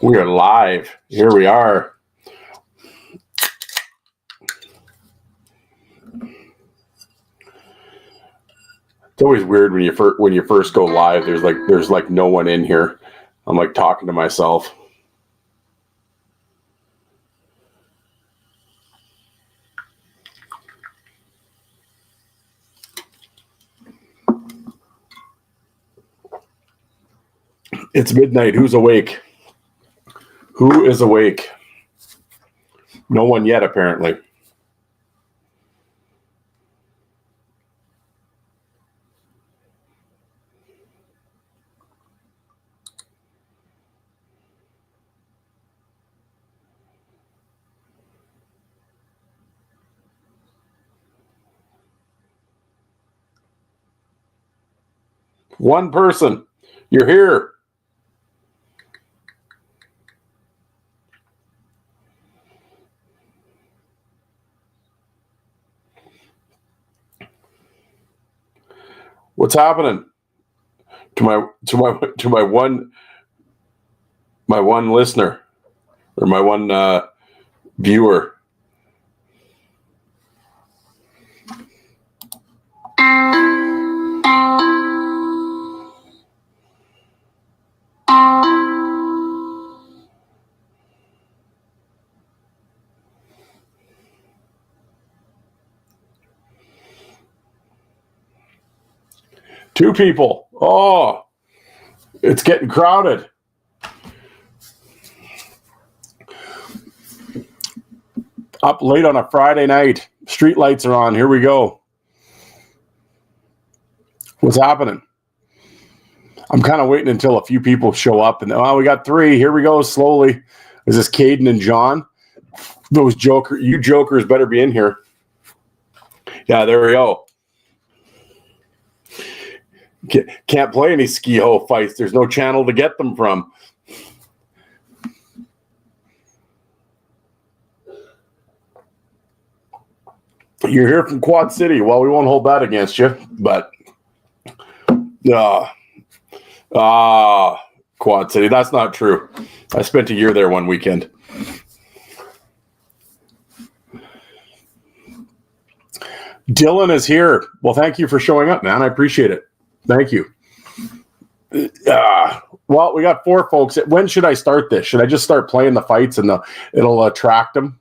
We are live. Here we are. It's always weird when you first go live. There's like no one in here. I'm like talking to myself. It's midnight. Who's awake? Who is awake? No one yet, apparently. One person. You're here. What's happening to my one listener or my one viewer? Two people. Oh, it's getting crowded. Up late on a Friday night. Street lights are on. Here we go. What's happening? I'm kind of waiting until a few people show up. And we got three. Here we go slowly. Is this Caden and John? You jokers better be in here. Yeah, there we go. Can't play any ski-ho fights. There's no channel to get them from. You're here from Quad City. Well, we won't hold that against you, but Quad City. That's not true. I spent a year there one weekend. Dylan is here. Well, thank you for showing up, man. I appreciate it. Thank you. Well, we got four folks. When should I start this? Should I just start playing the fights and it'll attract them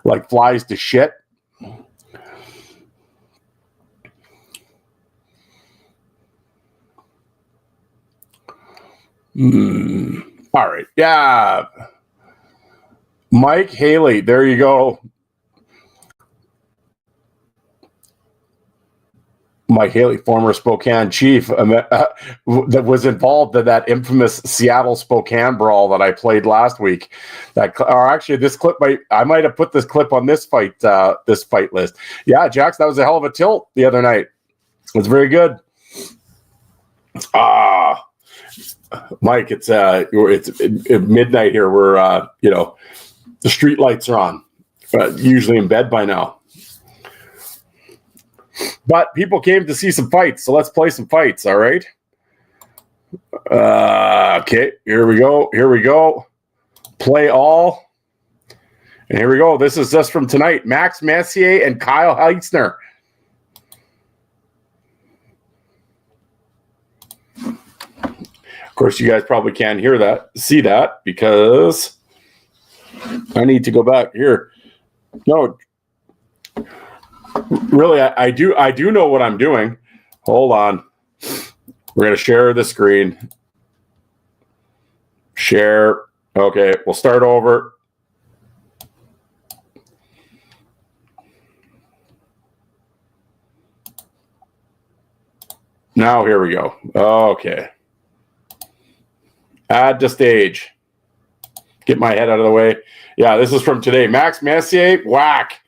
like flies to shit? All right. Yeah. Mike Haley. There you go. Mike Haley, former Spokane chief, that was involved in that infamous Seattle Spokane brawl that I played last week. This clip I might have put this clip on this fight list. Yeah, Jax, that was a hell of a tilt the other night. It was very good. Mike, it's midnight here. We're the street lights are on. Usually in bed by now. But people came to see some fights, so let's play some fights, all right? Okay, here we go. Play all. And here we go. This is just from tonight. Max Messier and Kyle Heitzner. Of course, you guys probably can't see that, because I need to go back here. No, really, I do know what I'm doing. Hold on. We're going to share the screen. Share. Okay, we'll start over. Now, here we go. Okay. Add to stage. Get my head out of the way. Yeah, this is from today. Max Messier, whack.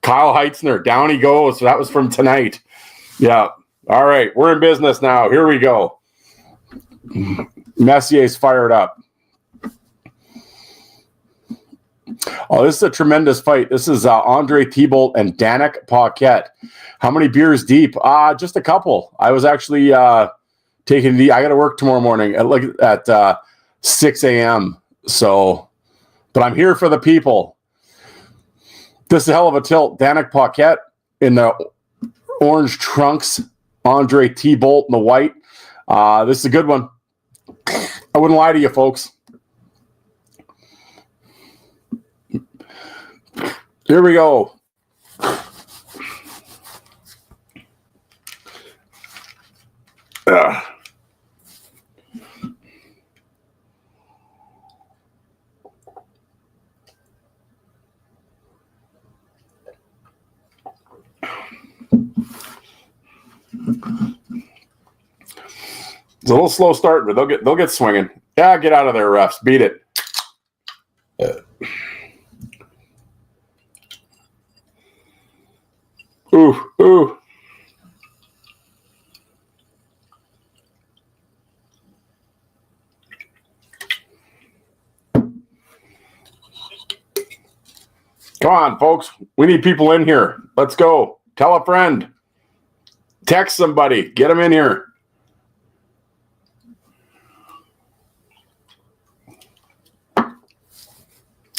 Kyle Heitzner, down he goes. So that was from tonight. Yeah. All right, we're in business now. Here we go. Messier's fired up. Oh, this is a tremendous fight. This is Andre Thibault and Danik Paquette. How many beers deep? Just a couple. I was actually taking I got to work tomorrow morning at 6 a.m. So, but I'm here for the people. This is a hell of a tilt. Danik Paquette in the orange trunks. Andre T. Bolt in the white. This is a good one. I wouldn't lie to you, folks. Here we go. It's a little slow start, but they'll get swinging. Yeah, get out of there, refs. Beat it. Ooh. Come on, folks. We need people in here. Let's go. Tell a friend. Text somebody. Get them in here.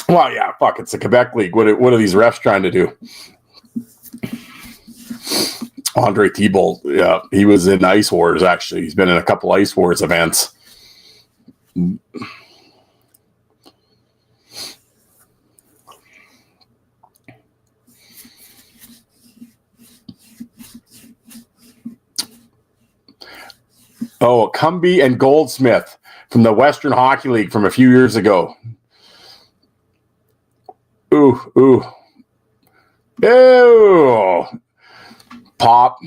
Well, yeah, fuck. It's the Quebec League. What are these refs trying to do? Andre Thibault, yeah, he was in Ice Wars, actually. He's been in a couple Ice Wars events. Oh, Cumby and Goldsmith from the Western Hockey League from a few years ago. Ooh. Pop.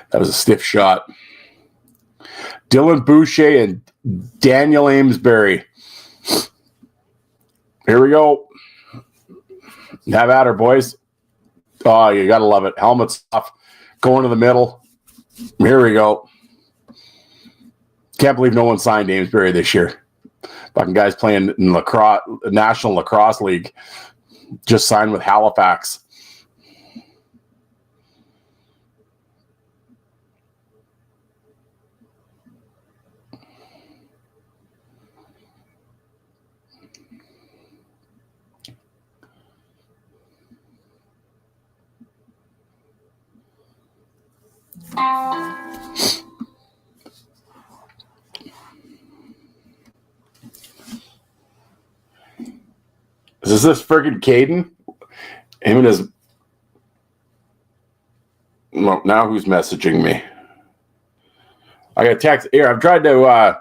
That was a stiff shot. Dylan Boucher and Daniel Amesbury. Here we go. Have at her, boys. Oh, you got to love it. Helmets off. Going to the middle. Here we go. Can't believe no one signed Amesbury this year. Fucking guys playing in lacrosse, National Lacrosse League. Just signed with Halifax. Is this friggin' Caden? Him and his... Well, now who's messaging me? I got a text. Here, I've tried to...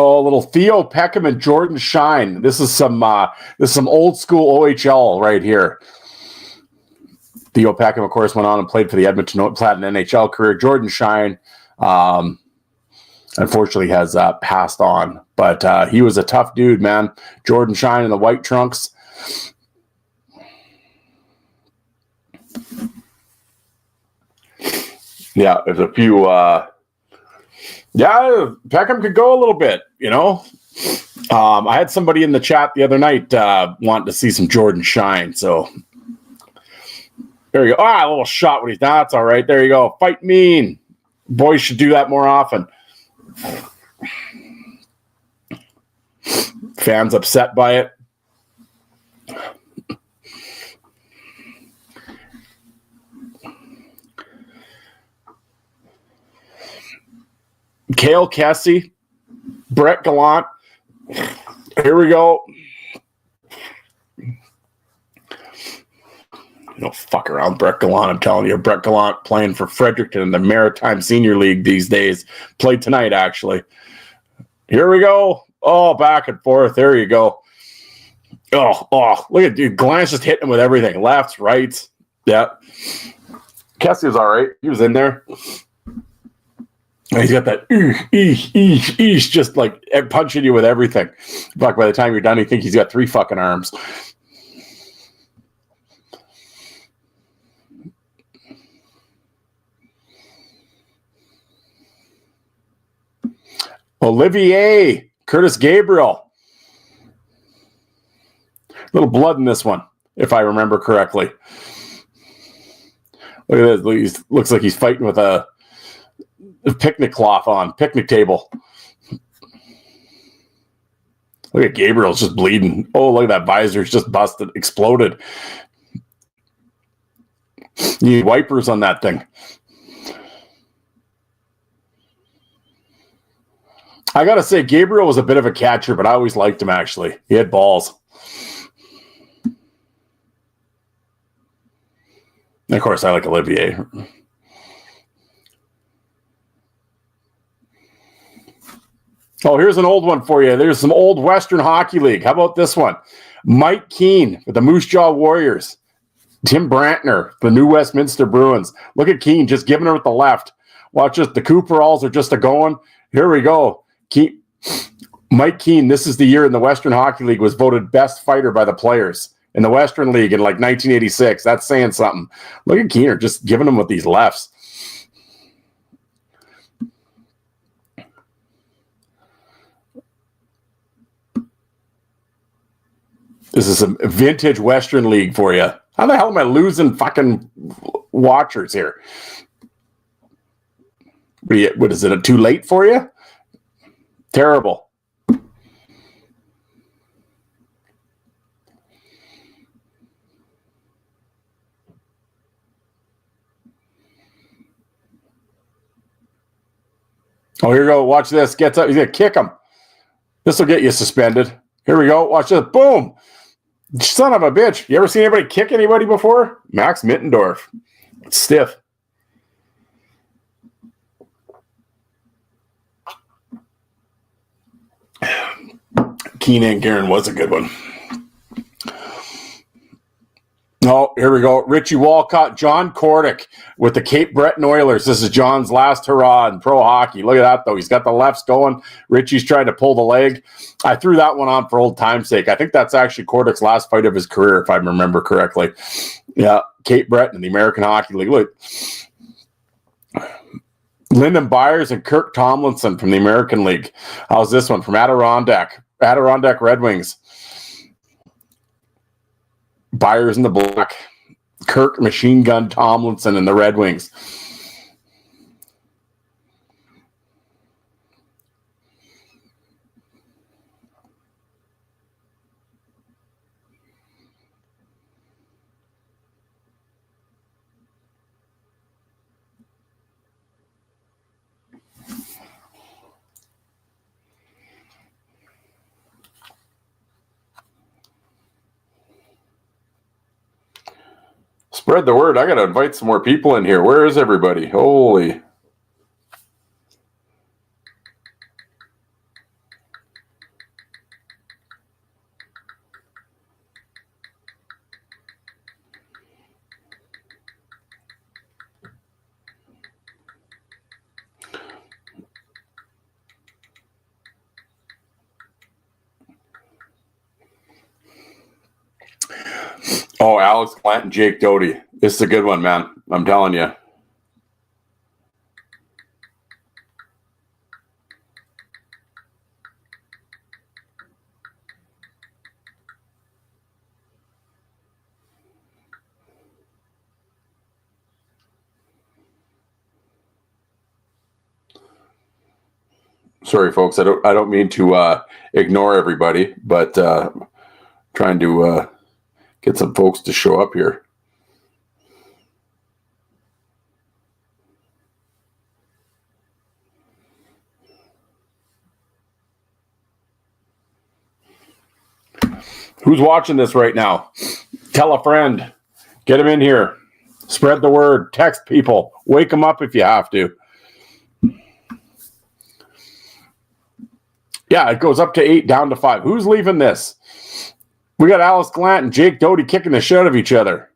Oh, little Theo Peckham and Jordan Shine. This is some old school OHL right here. Theo Peckham, of course, went on and played for the Edmonton Platinum NHL career. Jordan Shine, unfortunately, has passed on, but he was a tough dude, man. Jordan Shine in the white trunks. Yeah, there's a few. Yeah, Peckham could go a little bit, you know. I had somebody in the chat the other night wanting to see some Jordan Shine, so there you go. A little shot when he's that's all right. There you go. Fight mean. Boys should do that more often. Fans upset by it. Cale Kessie, Brett Gallant. Here we go. You don't fuck around, Brett Gallant. I'm telling you, Brett Gallant playing for Fredericton in the Maritime Senior League these days. Played tonight, actually. Here we go. Oh, back and forth. There you go. Oh, look at dude. Glance just hitting him with everything. Lefts, rights. Yeah. Kessie was all right. He was in there. And he's got that just like punching you with everything. Fuck, by the time you're done, you think he's got 3 fucking arms. Olivier, Curtis Gabriel. A little blood in this one, if I remember correctly. Look at this. He looks like he's fighting with a picnic cloth on, picnic table. Look at Gabriel's just bleeding. Oh, look at that visor's just busted, exploded. You need wipers on that thing. I got to say, Gabriel was a bit of a catcher, but I always liked him, actually. He had balls. And of course, I like Olivier. Oh, here's an old one for you. There's some old Western Hockey League. How about this one? Mike Keane with the Moose Jaw Warriors. Tim Brantner, the New Westminster Bruins. Look at Keane just giving her with the left. Watch this. The Cooperalls are just a-going. Here we go. Mike Keane, this is the year in the Western Hockey League, was voted best fighter by the players in the Western League in like 1986. That's saying something. Look at Keener just giving them with these lefts. This is a vintage Western League for you. How the hell am I losing fucking watchers here? What is it, too late for you? Terrible. Oh, here we go. Watch this. Gets up. He's going to kick him. This will get you suspended. Here we go. Watch this. Boom. Son of a bitch. You ever seen anybody kick anybody before? Max Mittendorf. It's stiff. Keenan Guerin was a good one. Oh, here we go. Richie Walcott, John Kordick with the Cape Breton Oilers. This is John's last hurrah in pro hockey. Look at that, though. He's got the lefts going. Richie's trying to pull the leg. I threw that one on for old time's sake. I think that's actually Kordick's last fight of his career, if I remember correctly. Yeah, Cape Breton in the American Hockey League. Look. Lyndon Byers and Kirk Tomlinson from the American League. How's this one? From Adirondack Red Wings. Byers in the black. Kirk Machine Gun Tomlinson in the Red Wings. Spread the word. I got to invite some more people in here. Where is everybody? Holy. Oh, Alex Plant and Jake Doty. This is a good one, man. I'm telling you. Sorry, folks. I don't mean to ignore everybody, but trying to get some folks to show up here. Who's watching this right now? Tell a friend. Get them in here. Spread the word. Text people. Wake them up if you have to. Yeah, it goes up to 8, down to 5. Who's leaving this? We got Alice Glant and Jake Doty kicking the shit out of each other.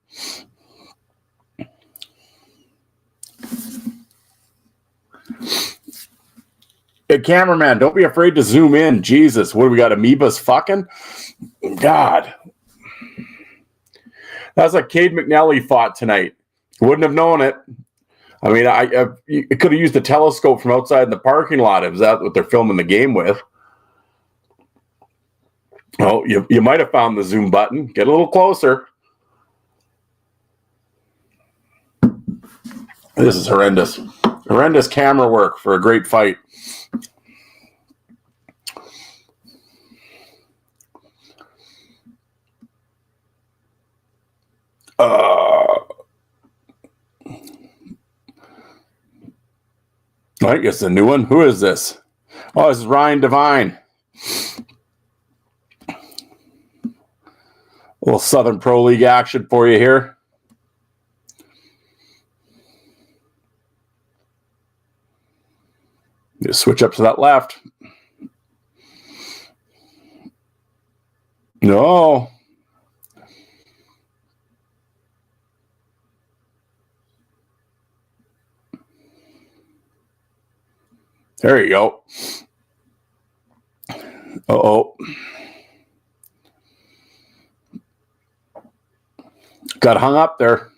cameraman, don't be afraid to zoom in. Jesus, what do we got? Amoebas fucking? God. That's like Cade McNally fought tonight. Wouldn't have known it. I mean, I could have used a telescope from outside in the parking lot. Is that what they're filming the game with? Oh, you might have found the zoom button. Get a little closer. This is horrendous. Horrendous camera work for a great fight. I guess a new one. Who is this? Oh, this is Ryan Devine. A little Southern Pro League action for you here. Just switch up to that left. No. There you go. Uh-oh. Got hung up there.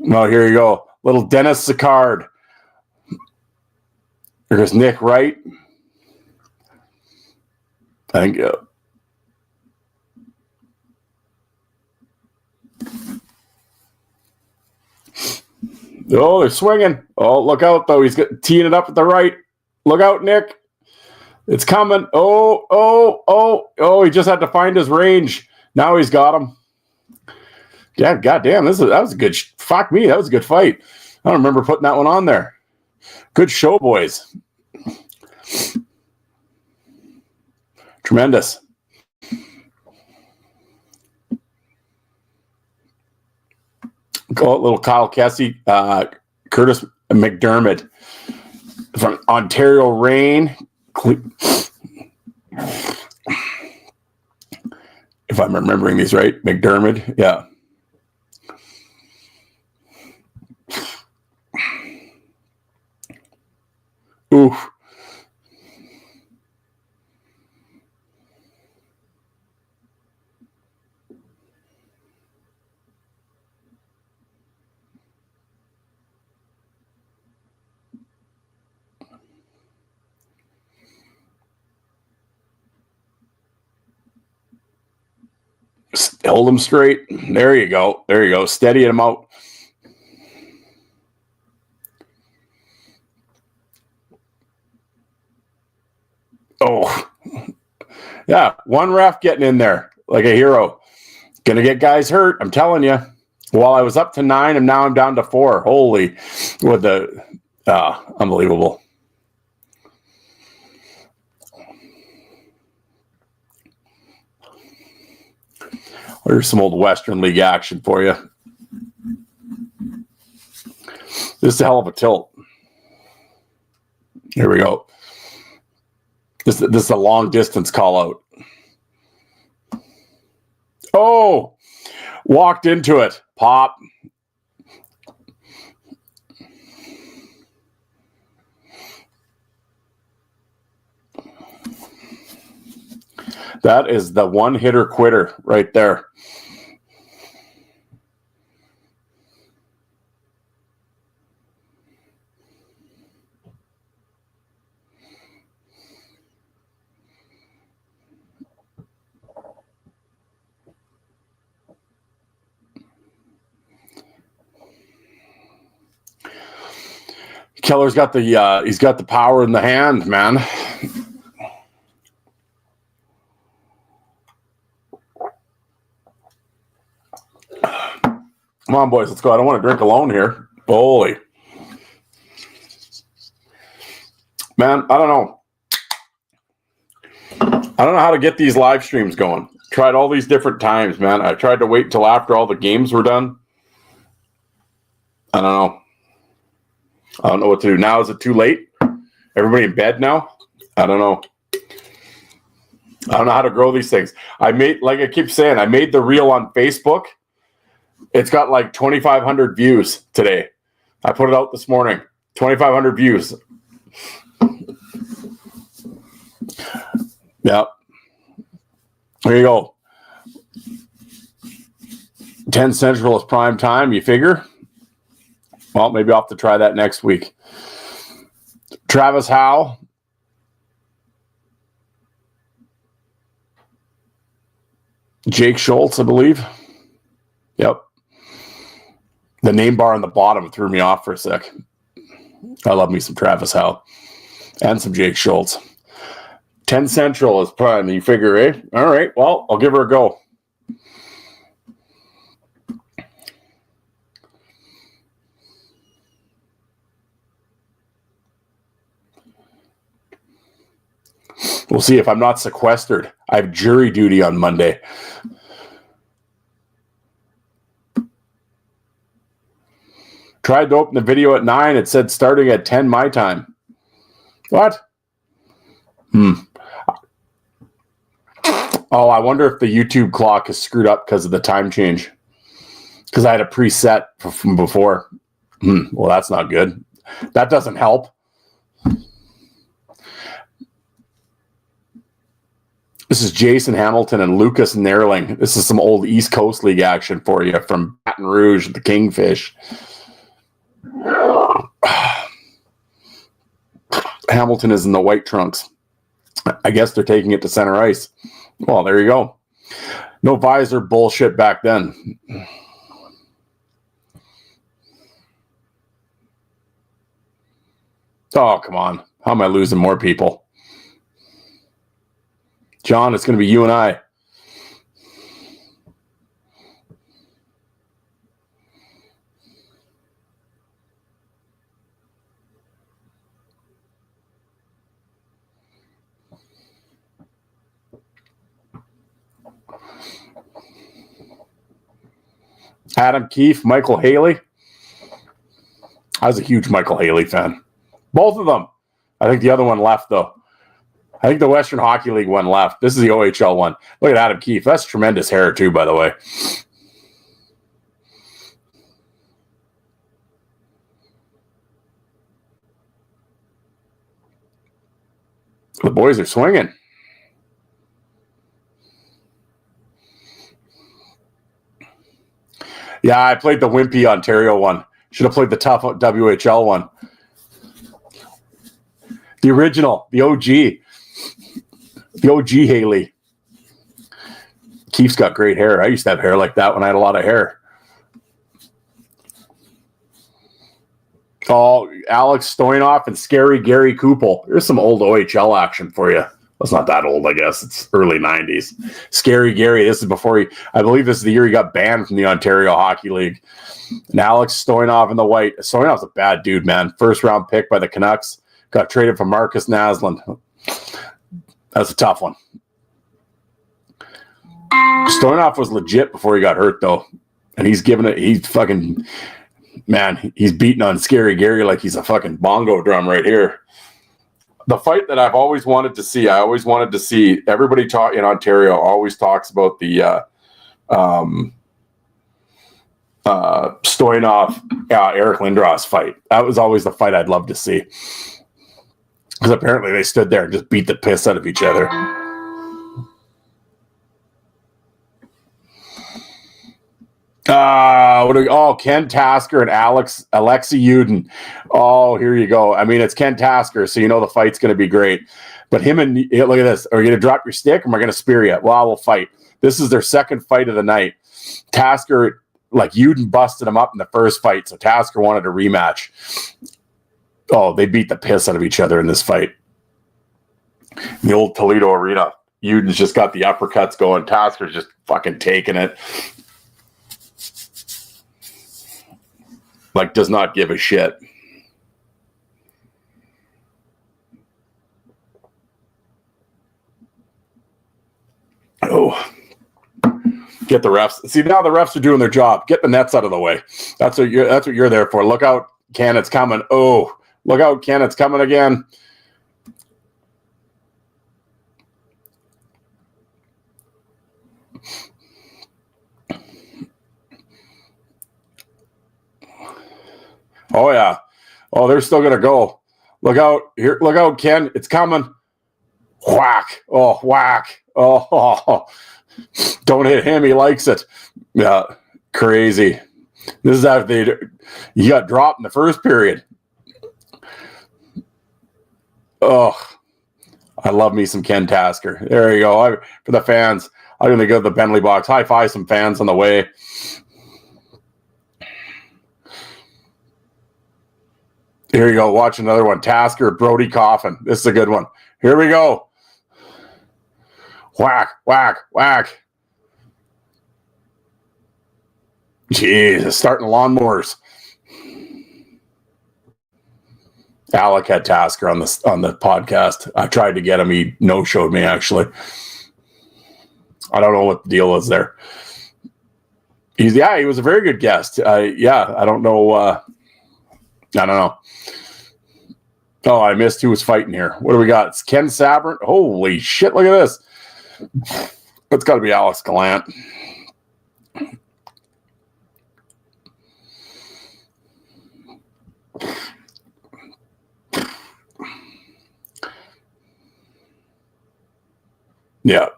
Oh, here you go. Little Dennis Sicard. There's Nick Wright. Thank you. Oh, they're swinging. Oh, look out, though. He's teeing it up at the right. Look out, Nick. It's coming. Oh, he just had to find his range. Now he's got him. Yeah, goddamn, that was a good fuck me. That was a good fight. I don't remember putting that one on there. Good show, boys. Tremendous. Little Kyle Kessie, Curtis McDermott from Ontario Reign. If I'm remembering these right, McDermott, yeah. Oof. Hold him straight. There you go. There you go. Steady him out. Oh, yeah. One ref getting in there like a hero. Gonna get guys hurt. I'm telling you. While I was up to 9, and now I'm down to 4. Holy, with the unbelievable. There's some old Western League action for you. This is a hell of a tilt. Here we go. This is a long distance call out. Oh, walked into it. Pop. That is the one hitter quitter right there. Keller's got the he's got the power in the hand, man. Come on, boys, let's go. I don't want to drink alone here. Holy. Man, I don't know. I don't know how to get these live streams going. Tried all these different times, man. I tried to wait till after all the games were done. I don't know. I don't know what to do. Now is it too late? Everybody in bed now? I don't know. I don't know how to grow these things. I made, like I keep saying, I made the reel on Facebook. It's got like 2,500 views today. I put it out this morning. 2,500 views. Yep. There you go. 10 Central is prime time, you figure? Well, maybe I'll have to try that next week. Travis Howe. Jake Schultz, I believe. Yep. The name bar on the bottom threw me off for a sec. I love me some Travis Howe and some Jake Schultz. 10 Central is prime. You figure, eh? All right. Well, I'll give her a go. We'll see if I'm not sequestered. I have jury duty on Monday. Tried to open the video at 9. It said starting at 10 my time. What? Oh, I wonder if the YouTube clock is screwed up because of the time change. Because I had a preset from before. Well, that's not good. That doesn't help. This is Jason Hamilton and Lucas Nerling. This is some old East Coast League action for you from Baton Rouge, the Kingfish. Hamilton is in the white trunks. I guess they're taking it to center ice. Well, there you go. No visor bullshit back then. Oh, come on. How am I losing more people? John, it's going to be you and I. Adam Keefe, Michael Haley. I was a huge Michael Haley fan. Both of them. I think the other one left, though. I think the Western Hockey League one left. This is the OHL one. Look at Adam Keefe. That's tremendous hair, too, by the way. The boys are swinging. Yeah, I played the wimpy Ontario one. Should have played the tough WHL one. The original, the OG. The OG Haley. Keefe's got great hair. I used to have hair like that when I had a lot of hair. Oh, Alex Stoyanov and Scary Gary Kupel. Here's some old OHL action for you. Well, it's not that old, I guess. It's early 90s. Scary Gary, this is before I believe this is the year he got banned from the Ontario Hockey League. And Alex Stoyanov in the white. Stoyanov's a bad dude, man. First round pick by the Canucks. Got traded for Marcus Naslund. That's a tough one. Stoyanov was legit before he got hurt, though. And he's giving it, he's fucking, man, he's beating on Scary Gary like he's a fucking bongo drum right here. The fight that I've always wanted to see, everybody in Ontario always talks about the Stoyanov, Eric Lindros fight. That was always the fight I'd love to see. Because apparently they stood there and just beat the piss out of each other. Ken Tasker and Alexei Yudin. Oh, here you go. I mean, it's Ken Tasker, so you know the fight's going to be great. But look at this. Are you going to drop your stick or am I going to spear you? Well, we'll fight. This is their second fight of the night. Tasker, Yudin busted him up in the first fight, so Tasker wanted a rematch. Oh, they beat the piss out of each other in this fight. In the old Toledo Arena. Yudin's just got the uppercuts going. Tasker's just fucking taking it. Does not give a shit. Oh. Get the refs. See, now the refs are doing their job. Get the nets out of the way. That's what you're there for. Look out, Ken, it's coming. Oh, look out, Ken, it's coming again. Oh, yeah. Oh, they're still going to go. Look out. Here. Look out, Ken. It's coming. Whack. Oh, whack. Oh. Don't hit him. He likes it. Yeah. Crazy. This is after he got dropped in the first period. Oh, I love me some Ken Tasker. There you go. For the fans, I'm going to go to the Bentley box. High five some fans on the way. Here you go. Watch another one. Tasker, Brody Coffin. This is a good one. Here we go. Whack, whack, whack. Jeez, starting lawnmowers. Alec had Tasker on the podcast. I tried to get him. He no-showed me, actually. I don't know what the deal is there. He was a very good guest. I don't know. I don't know. Oh, I missed who was fighting here. What do we got? It's Ken Sabrin. Holy shit, look at this. It's got to be Alex Gallant. Yeah.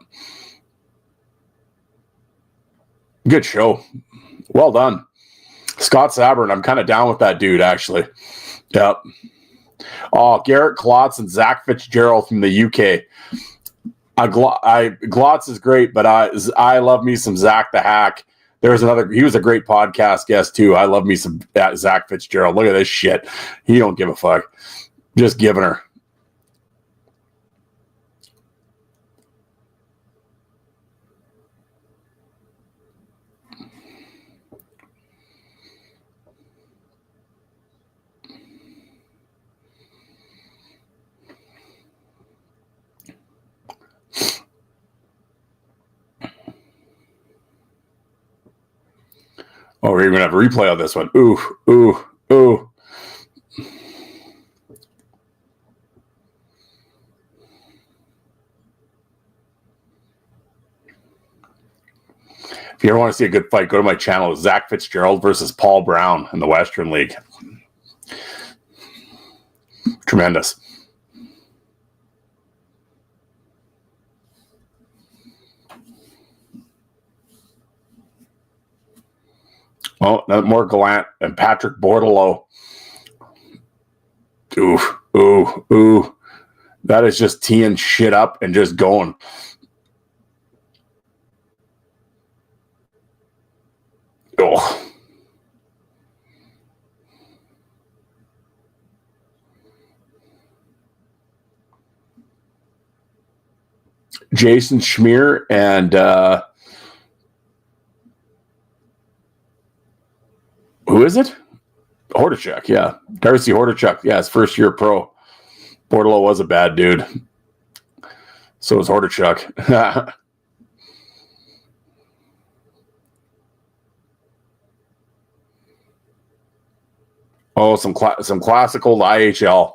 Good show. Well done. Scott Sabrin, I'm kind of down with that dude, actually. Yep. Oh, Garrett Klotz and Zach Fitzgerald from the UK. Glotz is great, but I love me some Zach the Hack. There's another. He was a great podcast guest too. I love me some Zach Fitzgerald. Look at this shit. He don't give a fuck. Just giving her. Oh, we're even going to have a replay of this one. Ooh, ooh, ooh. If you ever want to see a good fight, go to my channel. Zach Fitzgerald versus Paul Brown in the Western League. Tremendous. Oh, more Gallant and Patrick Bordelot. Ooh, ooh, ooh. That is just teeing shit up and just going. Oh. Jason Schmier and who is it? Hordichuk, yeah. Darcy Hordichuk, yeah, his first year pro. Bordelot was a bad dude. So was Hordichuk. Oh, some classical IHL.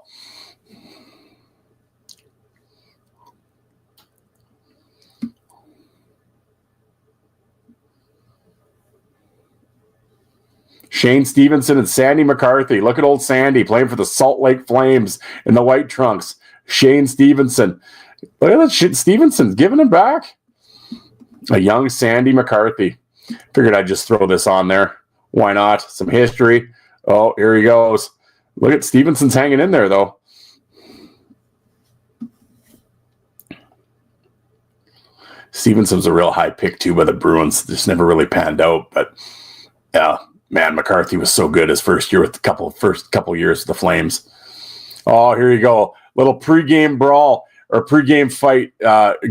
Shane Stevenson and Sandy McCarthy. Look at old Sandy playing for the Salt Lake Flames in the white trunks. Shane Stevenson. Look at that shit. Stevenson's giving him back. A young Sandy McCarthy. Figured I'd just throw this on there. Why not? Some history. Oh, here he goes. Look at Stevenson's hanging in there, though. Stevenson's a real high pick, too, by the Bruins. Just never really panned out. But, yeah, man, McCarthy was so good his first year with first couple years with the Flames. Oh, here you go. Little pregame brawl or pregame fight.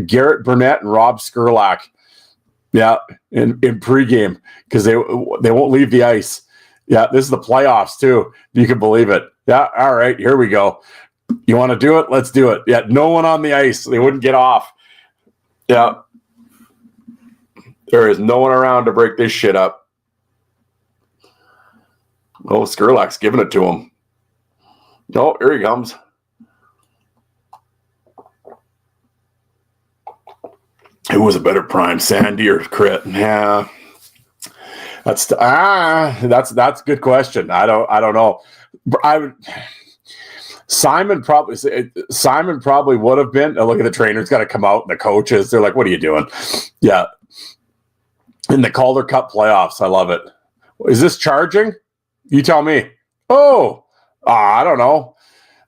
Garrett Burnett and Rob Skurlak. Yeah, in pregame because they won't leave the ice. Yeah, this is the playoffs, too. You can believe it. Yeah, all right, here we go. You want to do it? Let's do it. Yeah, no one on the ice. They wouldn't get off. Yeah. There is no one around to break this shit up. Oh, Skurlak's giving it to him. Oh, here he comes. Who was a better prime, Sandy or Crit? Yeah. That's a good question. I don't know. I would. Simon probably would have been. Look at the trainer's got to come out, and the coaches, they're like, "What are you doing?" Yeah, in the Calder Cup playoffs, I love it. Is this charging? You tell me. Oh, I don't know.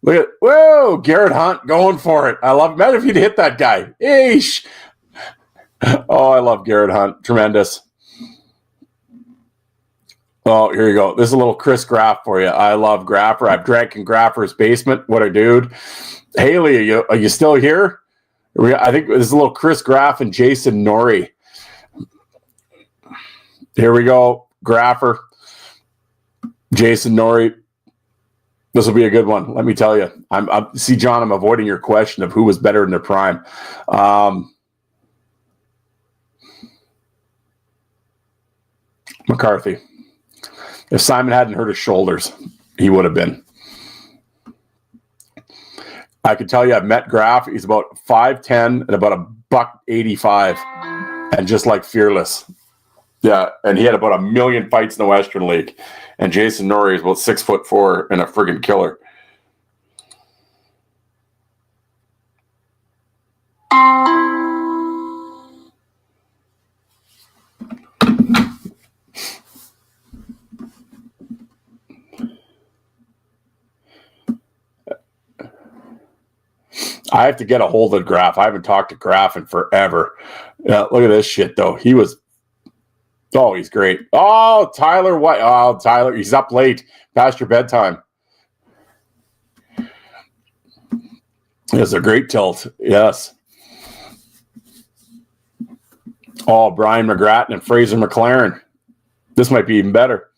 Look at whoa, Garrett Hunt going for it. I love it. Imagine if he'd hit that guy. Eesh. Oh, I love Garrett Hunt. Tremendous. Oh, here you go. This is a little Chris Graff for you. I love Graffer. I've drank in Graffer's basement. What a dude. Haley, are you still here? I think this is a little Chris Graff and Jason Norrie. Here we go. Graffer. Jason Norrie. This will be a good one. Let me tell you. See, John, I'm avoiding your question of who was better in their prime. McCarthy. If Simon hadn't hurt his shoulders, he would have been. I can tell you I've met Graff. He's about 5'10" and about $185 and just like fearless. Yeah, and he had about 1 million fights in the Western League. And Jason Norrie is about 6'4" and a friggin' killer. I have to get a hold of Graff. I haven't talked to Graff in forever. Yeah, look at this shit, though. He's great. Oh, Tyler White. Oh, Tyler, he's up late, past your bedtime. It's a great tilt. Yes. Oh, Brian McGrattan and Fraser McLaren. This might be even better.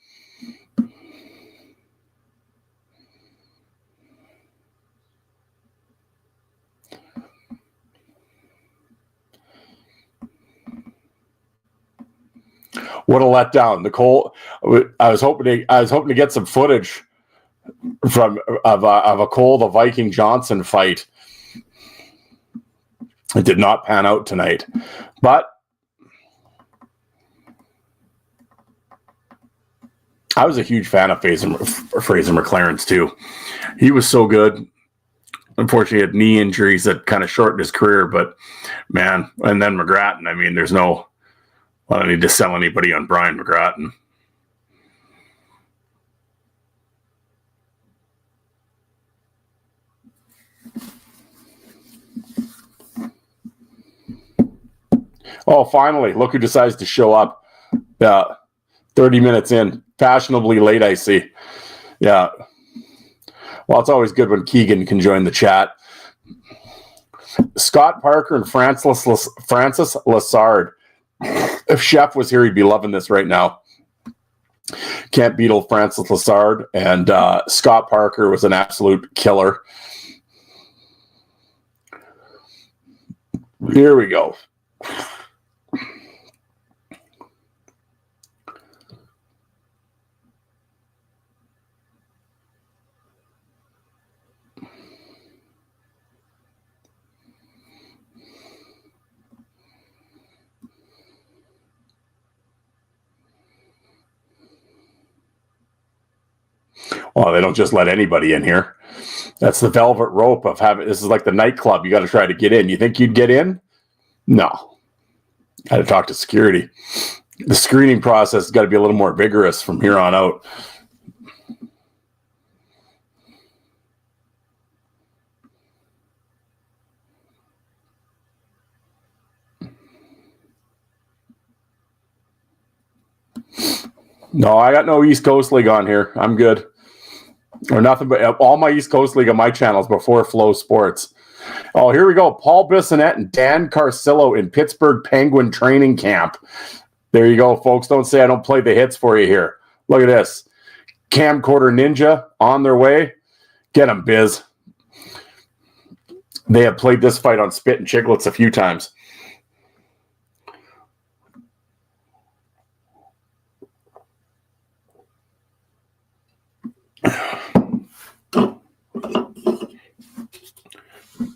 What a letdown, Nicole. I was hoping to get some footage of a Cole the Viking Johnson fight. It did not pan out tonight, but I was a huge fan of Fraser McLaren's too. He was so good. Unfortunately, he had knee injuries that kind of shortened his career, but man, and then McGrattan. I mean, I don't need to sell anybody on Brian McGrattan. Oh, finally, look who decides to show up. Yeah, 30 minutes in. Fashionably late, I see. Yeah. Well, it's always good when Keegan can join the chat. Scott Parker and Francis Lassard. If Chef was here, he'd be loving this right now. Can't beat old Francis Lassard. And Scott Parker was an absolute killer. Here we go. Well, they don't just let anybody in here. That's the velvet rope of having. This is like the nightclub. You got to try to get in. You think you'd get in? No. Got to talk to security. The screening process has got to be a little more vigorous from here on out. No, I got no East Coast League on here. I'm good. Or nothing but all my East Coast League on my channels before Flow Sports. Oh, here we go. Paul Bissonnette and Dan Carcillo in Pittsburgh Penguin training camp. There you go, folks. Don't say I don't play the hits for you here. Look at this. Camcorder Ninja on their way. Get them, Biz. They have played this fight on Spit and Chicklets a few times.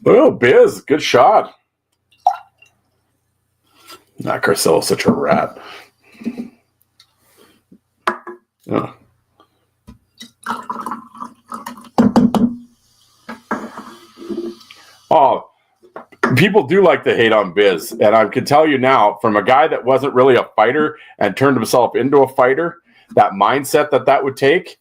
Oh, Biz, good shot. Not Carcillo's such a rat. Oh. Oh, people do like to hate on Biz, and I can tell you now, from a guy that wasn't really a fighter and turned himself into a fighter, that mindset that would take,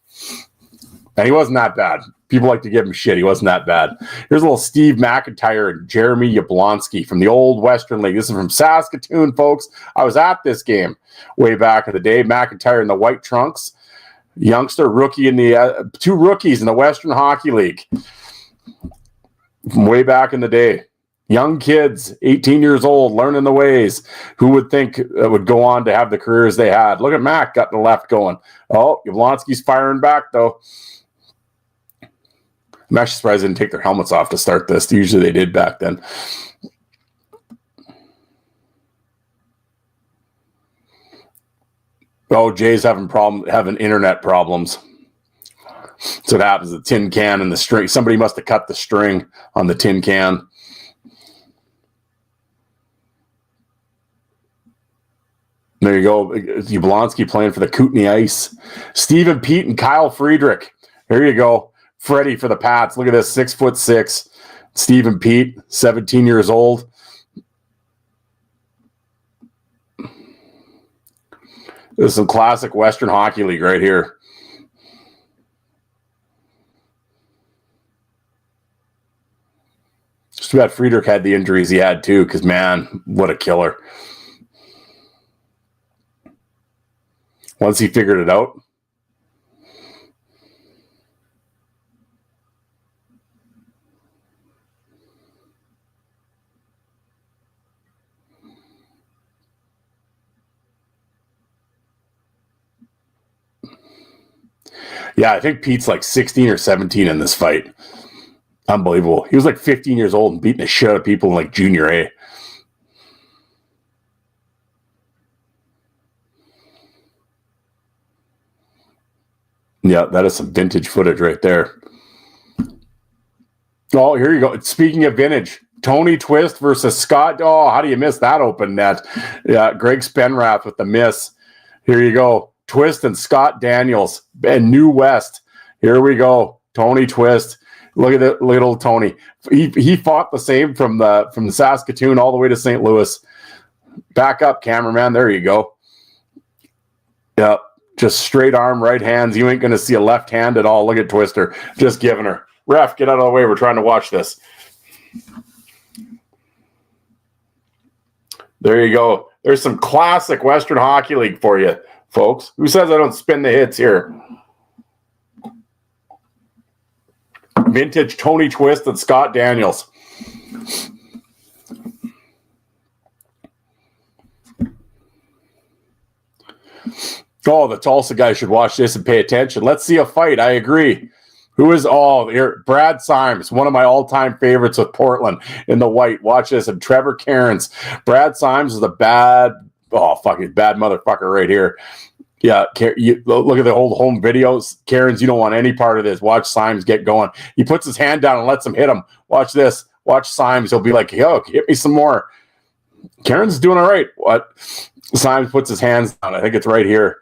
and he wasn't that bad. People like to give him shit. He wasn't that bad. Here's a little Steve McIntyre and Jeremy Yablonski from the old Western League. This is from Saskatoon, folks. I was at this game way back in the day. McIntyre in the white trunks, youngster, rookie in the two rookies in the Western Hockey League from way back in the day. Young kids, 18 years old, learning the ways. Who would think would go on to have the careers they had? Look at Mac, got the left going. Oh, Yablonski's firing back, though. I'm actually surprised they didn't take their helmets off to start this. Usually they did back then. Oh, Jay's having internet problems. So what happens, the tin can and the string. Somebody must have cut the string on the tin can. There you go. Yablonski playing for the Kootenay Ice. Stephen Pete and Kyle Friedrich. Here you go. Freddie for the Pats. Look at this, 6'6". Stephen Pete, 17 years old. This is some classic Western Hockey League right here. Just too bad Friedrich had the injuries he had too, because man, what a killer. Once he figured it out. Yeah, I think Pete's like 16 or 17 in this fight. Unbelievable. He was like 15 years old and beating the shit out of people in like junior A. Yeah, that is some vintage footage right there. Oh, here you go. Speaking of vintage, Tony Twist versus Scott. Oh, how do you miss that open net? Yeah, Greg Spenrath with the miss. Here you go. Twist and Scott Daniels and New West. Here we go. Tony Twist. Look at it, little Tony. He fought the same from the Saskatoon all the way to St. Louis. Back up, cameraman. There you go. Yep. Just straight arm, right hands. You ain't going to see a left hand at all. Look at Twister. Just giving her. Ref, get out of the way. We're trying to watch this. There you go. There's some classic Western Hockey League for you, folks. Who says I don't spin the hits here? Vintage Tony Twist and Scott Daniels. Oh, the Tulsa guy should watch this and pay attention. Let's see a fight. I agree. Who is here? Brad Symes, one of my all-time favorites with Portland in the white. Watch this. And Trevor Cairns. Brad Symes is a bad motherfucker right here. Yeah, look at the old home videos. Cairns, you don't want any part of this. Watch Symes get going. He puts his hand down and lets him hit him. Watch this. Watch Symes. He'll be like, yo, hit me some more. Cairns is doing all right. What? Symes puts his hands down. I think it's right here.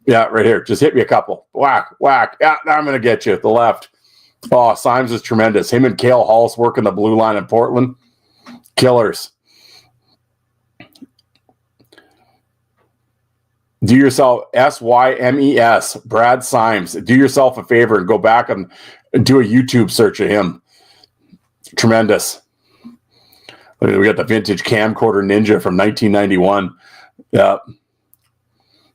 Yeah, right here. Just hit me a couple. Whack, whack. Yeah, now I'm going to get you. The left. Oh, Symes is tremendous. Him and Cale Hulse working the blue line in Portland. Killers. Do yourself, Symes, Brad Symes. Do yourself a favor and go back and do a YouTube search of him. Tremendous. We got the vintage camcorder ninja from 1991. Yeah.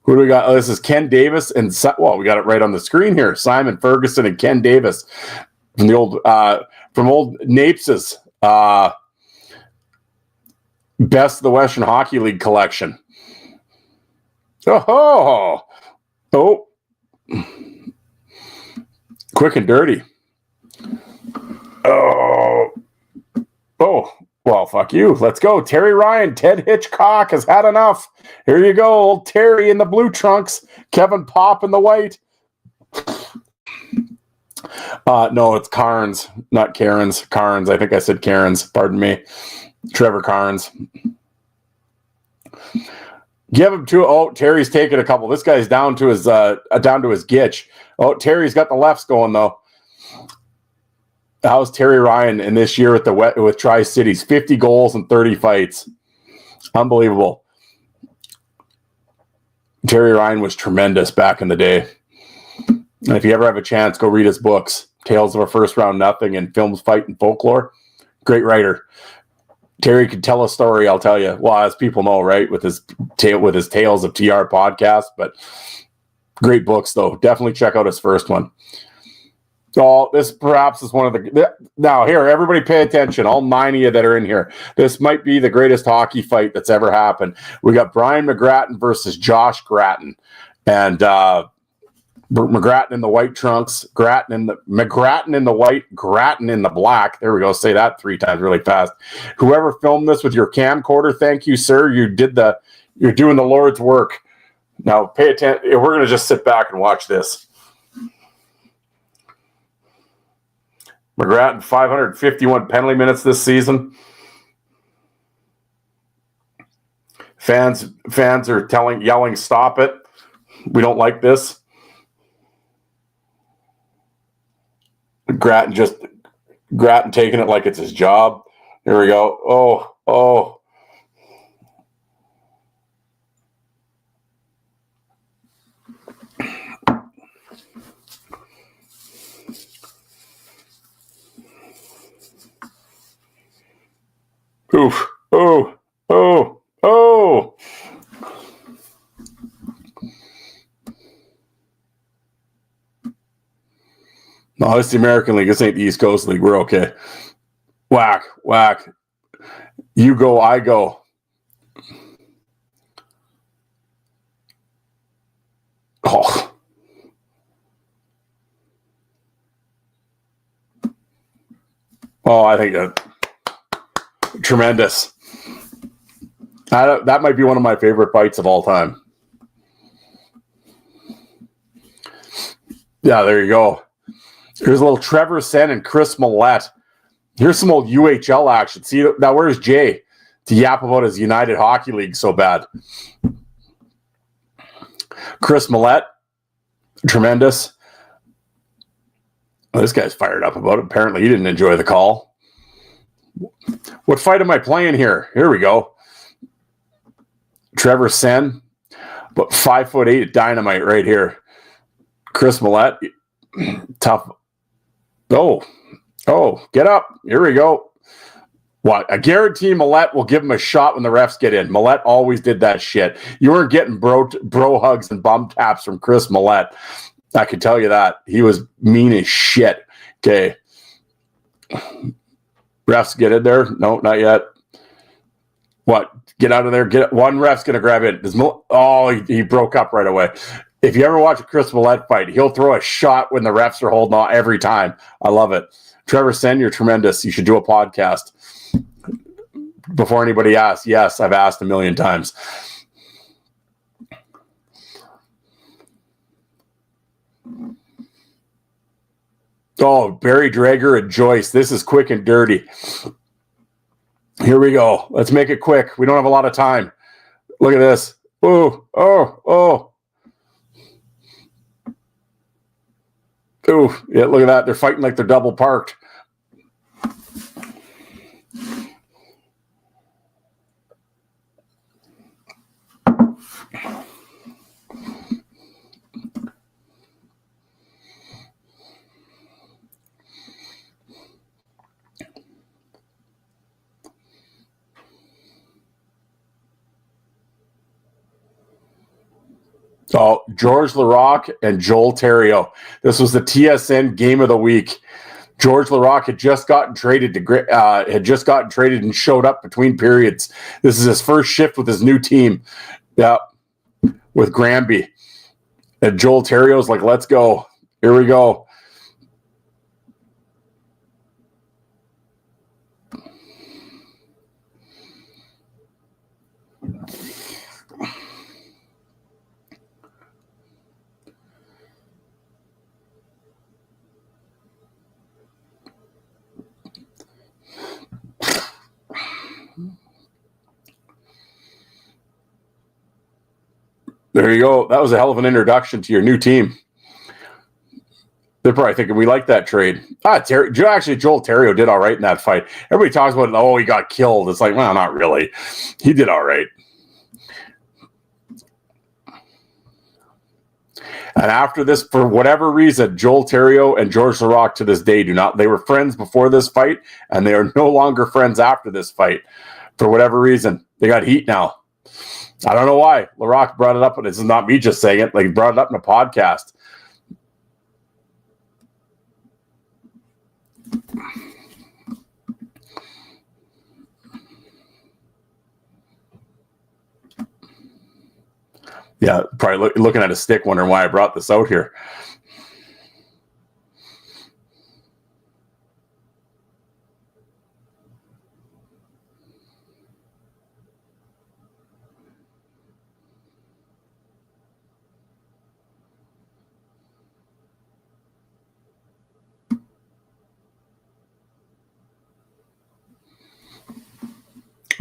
Who do we got? Oh, this is Ken Davis and we got it right on the screen here. Simon Ferguson and Ken Davis from the old Napes's Best of the Western Hockey League collection. Oh, quick and dirty. Oh, well, fuck you. Let's go. Terry Ryan, Ted Hitchcock has had enough. Here you go, old Terry in the blue trunks, Kevin Pop in the white. No, it's Carnes, not Cairns. Carnes. I think I said Cairns. Pardon me. Trevor Carnes. Give him two. Oh, Terry's taking a couple. This guy's down to his gitch. Oh, Terry's got the lefts going though. how's Terry Ryan in this year with Tri-Cities? 50 goals and 30 fights. Unbelievable. Terry Ryan was tremendous back in the day. And if you ever have a chance, go read his books. Tales of a First Round Nothing and Films, Fight, and Folklore. Great writer. Terry could tell a story, I'll tell you. Well, as people know, right, with his Tales of TR podcast. But great books, though. Definitely check out his first one. Oh, this perhaps is one of the... Now, here, everybody pay attention. All 9 of you that are in here. This might be the greatest hockey fight that's ever happened. We got Brian McGrattan versus Josh Grattan. And McGrattan in the white trunks, McGrattan in the white, Grattan in the black. There we go. Say that 3 times really fast. Whoever filmed this with your camcorder, thank you, sir. You're doing the Lord's work. Now pay attention. We're going to just sit back and watch this. McGrattan, 551 penalty minutes this season. Fans are yelling, "Stop it. We don't like this." Grattan taking it like it's his job. Here we go. Oh. Oof. Oh. No, it's the American League. This ain't the East Coast League. We're okay. Whack. You go, I go. Oh, I think tremendous. That might be one of my favorite fights of all time. Yeah, there you go. Here's a little Trevor Sen and Chris Millette. Here's some old UHL action. See, now where's Jay to yap about his United Hockey League so bad? Chris Millette, tremendous. Oh, this guy's fired up about it. Apparently he didn't enjoy the call. What fight am I playing here? Here we go. Trevor Sen, but 5'8" dynamite right here. Chris Millette, tough. Oh, get up. Here we go. What? I guarantee Millette will give him a shot when the refs get in. Millette always did that shit. You weren't getting bro hugs and bum taps from Chris Millette. I can tell you that. He was mean as shit. Okay. Refs get in there? No, not yet. What? Get out of there. One ref's going to grab it. He broke up right away. If you ever watch a Chris Millette fight, he'll throw a shot when the refs are holding on every time. I love it. Trevor Sen, you're tremendous. You should do a podcast. Before anybody asks, yes, I've asked a million times. Oh, Barry Drager and Joyce. This is quick and dirty. Here we go. Let's make it quick. We don't have a lot of time. Look at this. Oh. Ooh, yeah, look at that. They're fighting like they're double parked. So George Larocque and Joel Theriault. This was the TSN Game of the Week. George Larocque had just gotten traded and showed up between periods. This is his first shift with his new team. Yeah, with Granby. And Joel Theriault's like, let's go. Here we go. There you go. That was a hell of an introduction to your new team. They're probably thinking we like that trade. Joel Terrio did all right in that fight. Everybody talks about, oh, he got killed. It's like, well, not really. He did all right. And after this, for whatever reason, Joel Terrio and George Laraque to this day they were friends before this fight, and they are no longer friends after this fight. For whatever reason, they got heat now. I don't know why. Laraque brought it up, and this is not me just saying it. Like, he brought it up in a podcast. Yeah, probably looking at a stick, wondering why I brought this out here.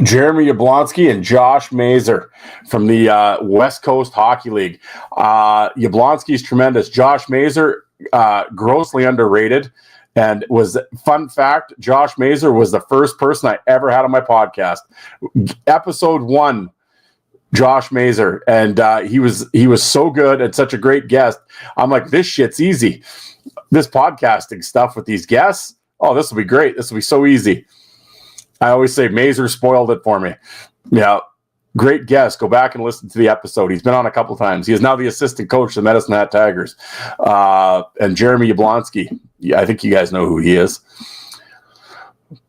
Jeremy Yablonski and Josh Mazer from the West Coast Hockey League. Yablonski's tremendous. Josh Mazer, grossly underrated. And fun fact, Josh Mazer was the first person I ever had on my podcast. Episode 1, Josh Mazer. And he was so good and such a great guest. I'm like, this shit's easy. This podcasting stuff with these guests, oh, this will be great. This will be so easy. I always say Mazer spoiled it for me. Yeah, great guest. Go back and listen to the episode. He's been on a couple times. He is now the assistant coach of the Medicine Hat Tigers. And Jeremy Yablonski, I think you guys know who he is.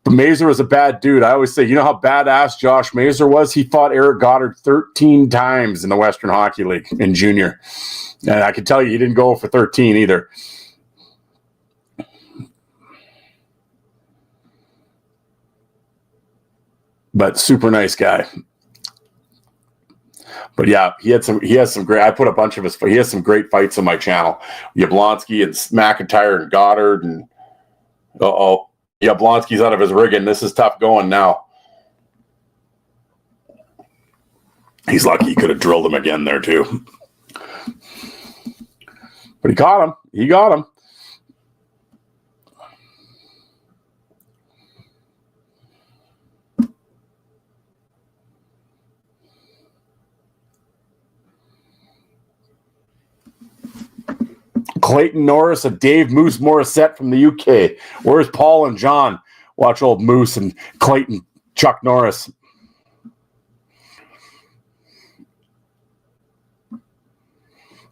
But Mazer was a bad dude. I always say, you know how badass Josh Mazer was? He fought Eric Goddard 13 times in the Western Hockey League in junior. And I can tell you, he didn't go for 13 either. But super nice guy. But yeah, he has some great. I put a bunch of his. He has some great fights on my channel. Yablonski and McIntyre and Goddard and Yablonski's out of his rigging. This is tough going now. He's lucky he could have drilled him again there too. But he caught him. He got him. Clayton Norris and Dave Moose Morissette from the UK. Where's Paul and John? Watch old Moose and Clayton Chuck Norris.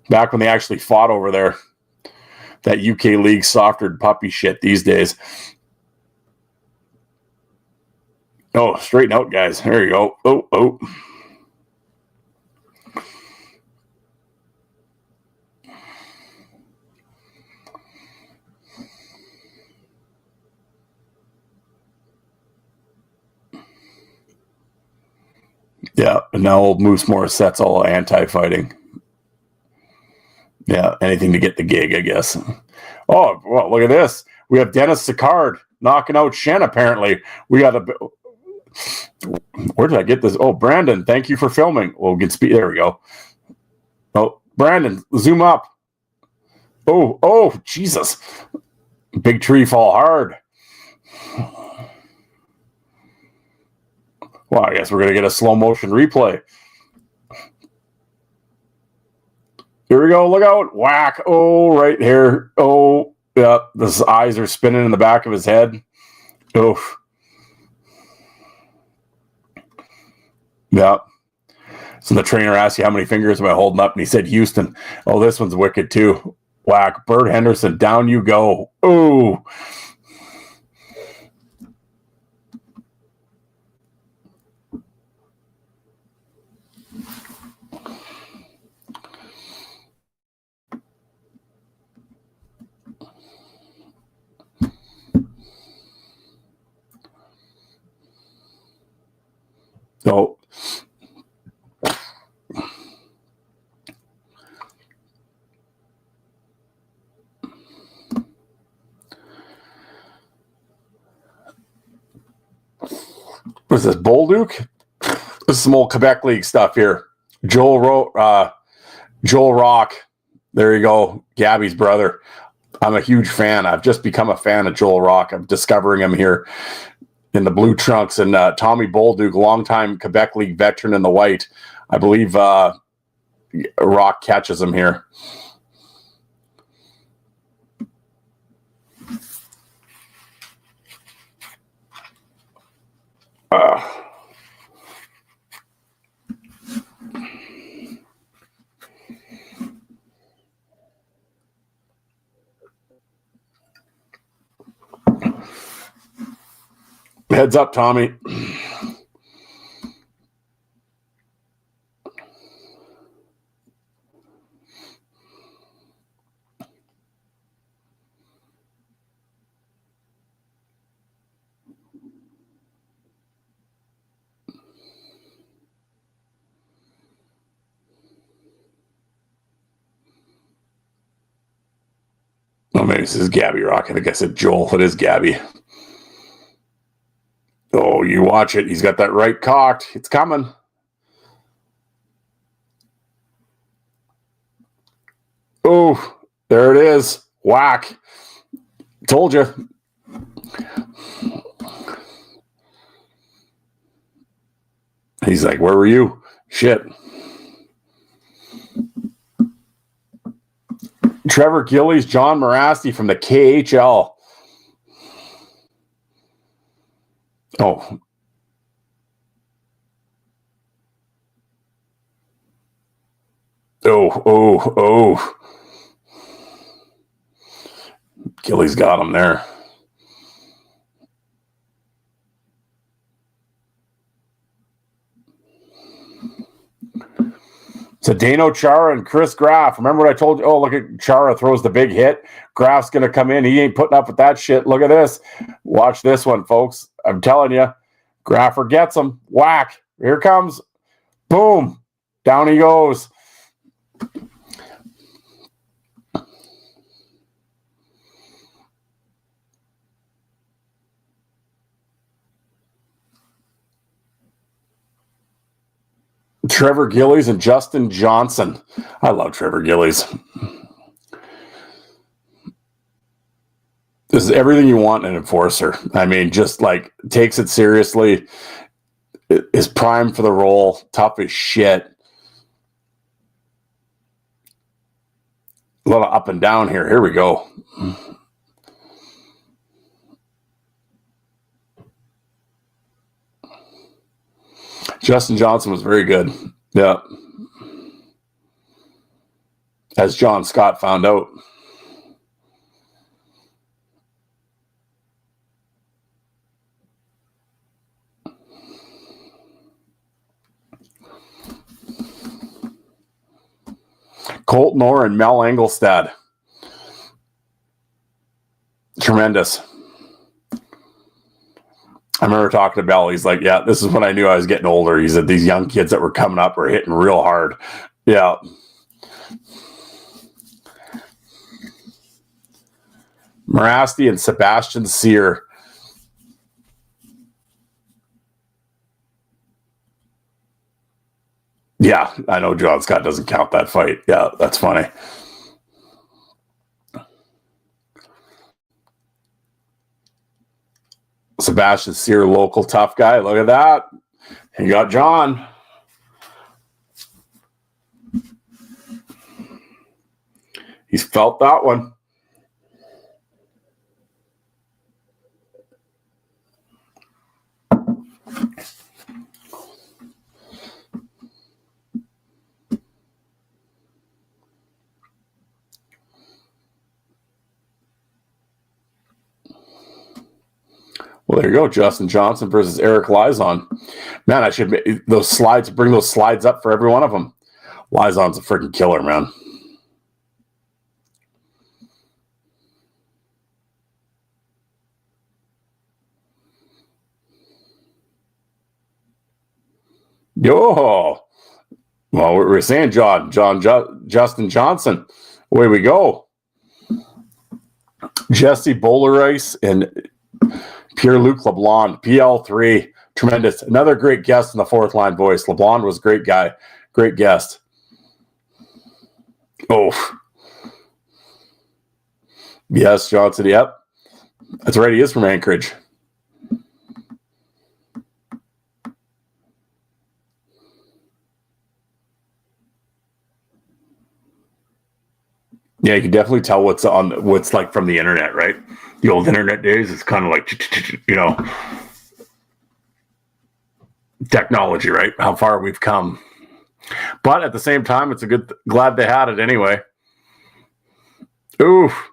Back when they actually fought over there. That UK league softered puppy shit these days. Oh, straighten out, guys. There you go. Oh. Yeah, and now old Moose Morissette's all anti-fighting. Yeah, anything to get the gig, I guess. Oh, well, look at this. We have Dennis Sicard knocking out Shen, apparently. We got where did I get this? Oh, Brandon, thank you for filming. We'll get speed. There we go. Oh, Brandon, zoom up. Oh, Jesus. Big tree fall hard. Well, I guess we're going to get a slow motion replay. Here we go. Look out. Whack. Oh, right here. Oh, yeah. His eyes are spinning in the back of his head. Oof. Yeah. So the trainer asked you how many fingers am I holding up, and he said Houston. Oh, this one's wicked too. Whack. Bert Henderson, down you go. Oh. So what's this, Bolduc? This is some old Quebec League stuff here. Joel Rock. There you go. Gabby's brother. I'm a huge fan. I've just become a fan of Joel Rock. I'm discovering him here in the blue trunks. And Tommy Bolduc, longtime Quebec League veteran in the white. I believe Rock catches him here. Heads up, Tommy. Oh, maybe this is Gabby Rock. I think I said Joel. It is Gabby. Oh, you watch it. He's got that right cocked. It's coming. Oh, there it is. Whack. Told you. He's like, where were you? Shit. Trevor Gillies, John Morasti from the KHL. Oh. Oh. Gillies got him there. So Dano Chara and Chris Graff. Remember what I told you? Oh, look at Chara throws the big hit. Graff's going to come in. He ain't putting up with that shit. Look at this. Watch this one, folks. I'm telling you. Graffer gets him. Whack. Here comes. Boom. Down he goes. Trevor Gillies and Justin Johnson. I love Trevor Gillies. This is everything you want in an enforcer. I mean, just like takes it seriously, is primed for the role, tough as shit. A little up and down here. Here we go. Justin Johnson was very good. Yeah. As John Scott found out. Colton Orr and Mel Engelstad. Tremendous. I remember talking to Bell. He's like, yeah, this is when I knew I was getting older. He said these young kids that were coming up were hitting real hard. Yeah. Morasti and Sebastian Sear. Yeah, I know John Scott doesn't count that fight. Yeah, that's funny. Sebastian Sear, local tough guy. Look at that. You got John. He's felt that one. Well, there you go. Justin Johnson versus Eric Lizon. Man, I should bring those slides up for every one of them. Lizon's a freaking killer, man. Yo. Well, we're saying Justin Johnson. Away we go. Jesse Bowlerice and Pierre-Luc LeBlanc, PL3. Tremendous. Another great guest in the fourth line voice. LeBlanc was a great guy. Great guest. Oh. Yes, Johnson. Yep. That's right. He is from Anchorage. Yeah, you can definitely tell what's like from the internet, right? The old internet days, it's kind of like, technology, right? How far we've come. But at the same time, it's glad they had it anyway. Oof.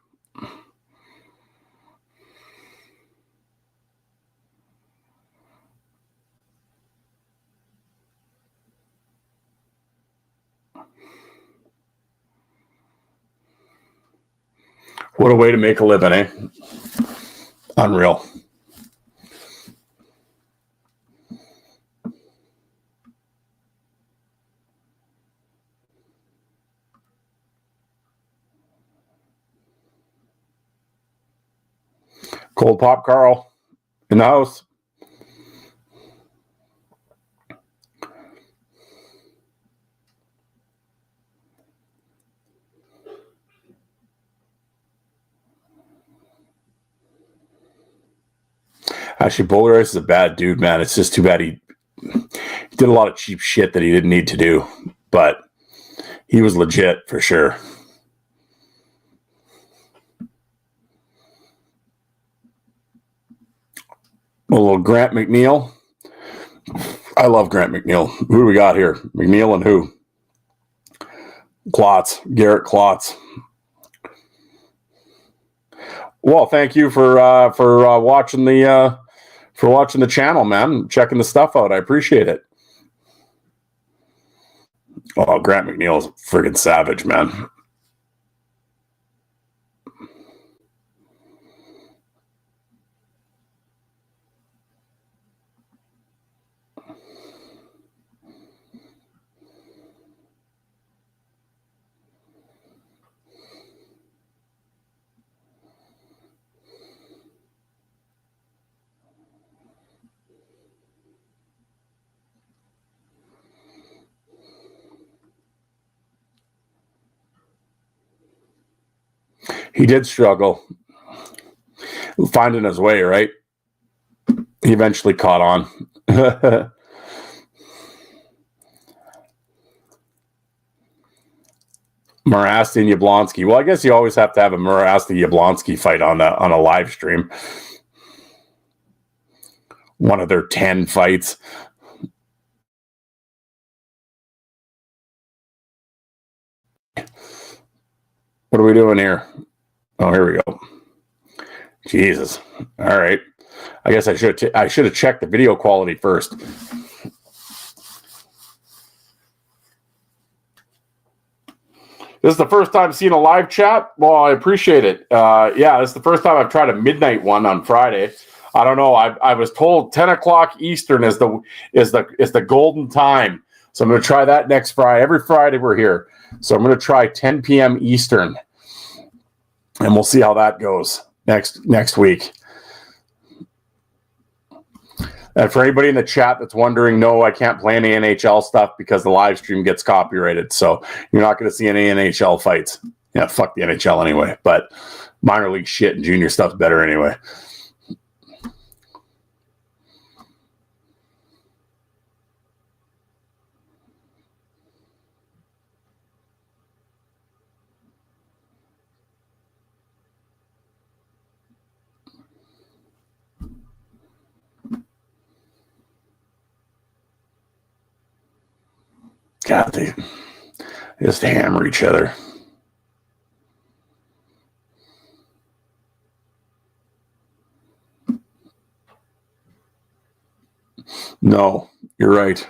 What a way to make a living, eh? Unreal. Cold Pop Carl in the house. Actually, Bowler Rice is a bad dude, man. It's just too bad he did a lot of cheap shit that he didn't need to do. But he was legit for sure. A little Grant McNeil. I love Grant McNeil. Who do we got here? McNeil and who? Klotz. Garrett Klotz. Well, thank you for watching the channel, man. Checking the stuff out. I appreciate it. Oh, Grant McNeil is a friggin' savage, man. He did struggle finding his way, right? He eventually caught on. Morasti and Yablonski. Well, I guess you always have to have a Morasti-Yablonski fight on a live stream. One of their 10 fights. What are we doing here? Oh, here we go. Jesus. All right. I guess I should have checked the video quality first. This is the first time seeing a live chat. Well, I appreciate it. Yeah, this is the first time I've tried a midnight one on Friday. I don't know. I was told 10 o'clock Eastern is the golden time. So I'm going to try that next Friday. Every Friday we're here. So I'm going to try 10 p.m. Eastern. And we'll see how that goes next week. And for anybody in the chat that's wondering, no, I can't play any NHL stuff because the live stream gets copyrighted. So you're not going to see any NHL fights. Yeah, fuck the NHL anyway. But minor league shit and junior stuff's better anyway. God, they just hammer each other. No, you're right.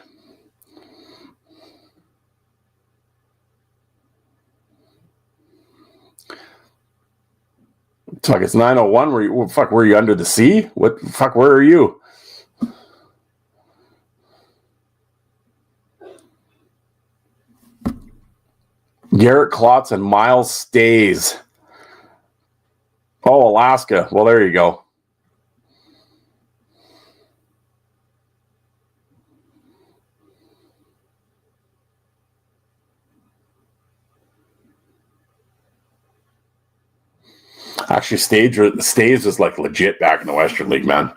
Fuck, it's 9:01. Were you under the sea? What fuck? Where are you? Garrett Klotz and Miles Stays. Oh, Alaska. Well, there you go. Actually, Staves was like legit back in the Western League, man.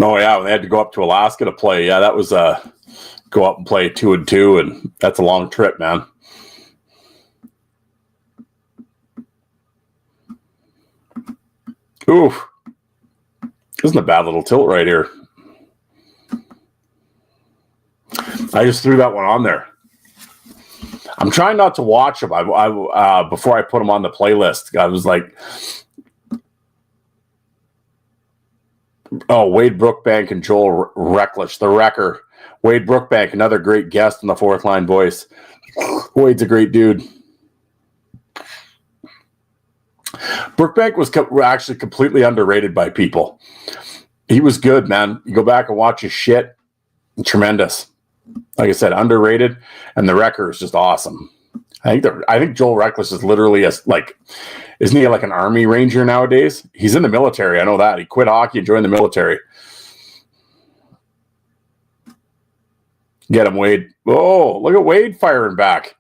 Oh yeah, when they had to go up to Alaska to play. Yeah, that was go up and play 2-2, and that's a long trip, man. Oof. Isn't a bad little tilt right here. I just threw that one on there. I'm trying not to watch them. I before I put them on the playlist, I was like, oh, Wade Brookbank and Joel Recklish, the Wrecker. Wade Brookbank, another great guest in the Fourth Line Voice. Wade's a great dude. Brookbank was actually completely underrated by people. He was good, man. You go back and watch his shit. Tremendous. Like I said, underrated, and the Wrecker is just awesome. I think Joel Recklish is literally isn't he like an Army Ranger nowadays? He's in the military. I know that. He quit hockey and joined the military. Get him, Wade. Oh, look at Wade firing back.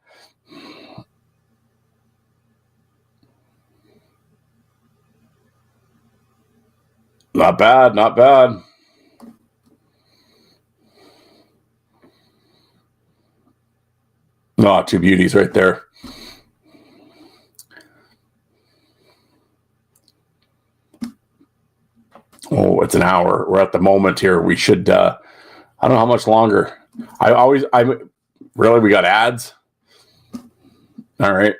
Not bad, not bad. Oh, two beauties right there. Oh, it's an hour. We're at the moment here. We should, I don't know how much longer. We got ads. All right.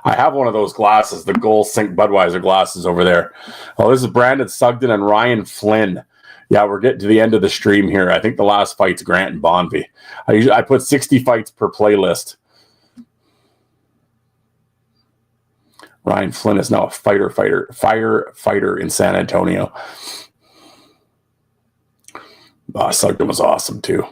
I have one of those glasses, the Gold Sink Budweiser glasses over there. Oh, this is Brandon Sugden and Ryan Flynn. Yeah, we're getting to the end of the stream here. I think the last fight's Grant and Bonvie. I put 60 fights per playlist. Ryan Flynn is now a firefighter in San Antonio. Sugden was awesome too.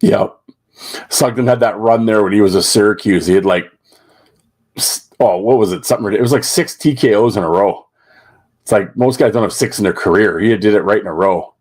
Yeah. Sugden had that run there when he was at Syracuse. He had what was it? It was like 6 TKOs in a row. It's like most guys don't have 6 in their career. He did it right in a row.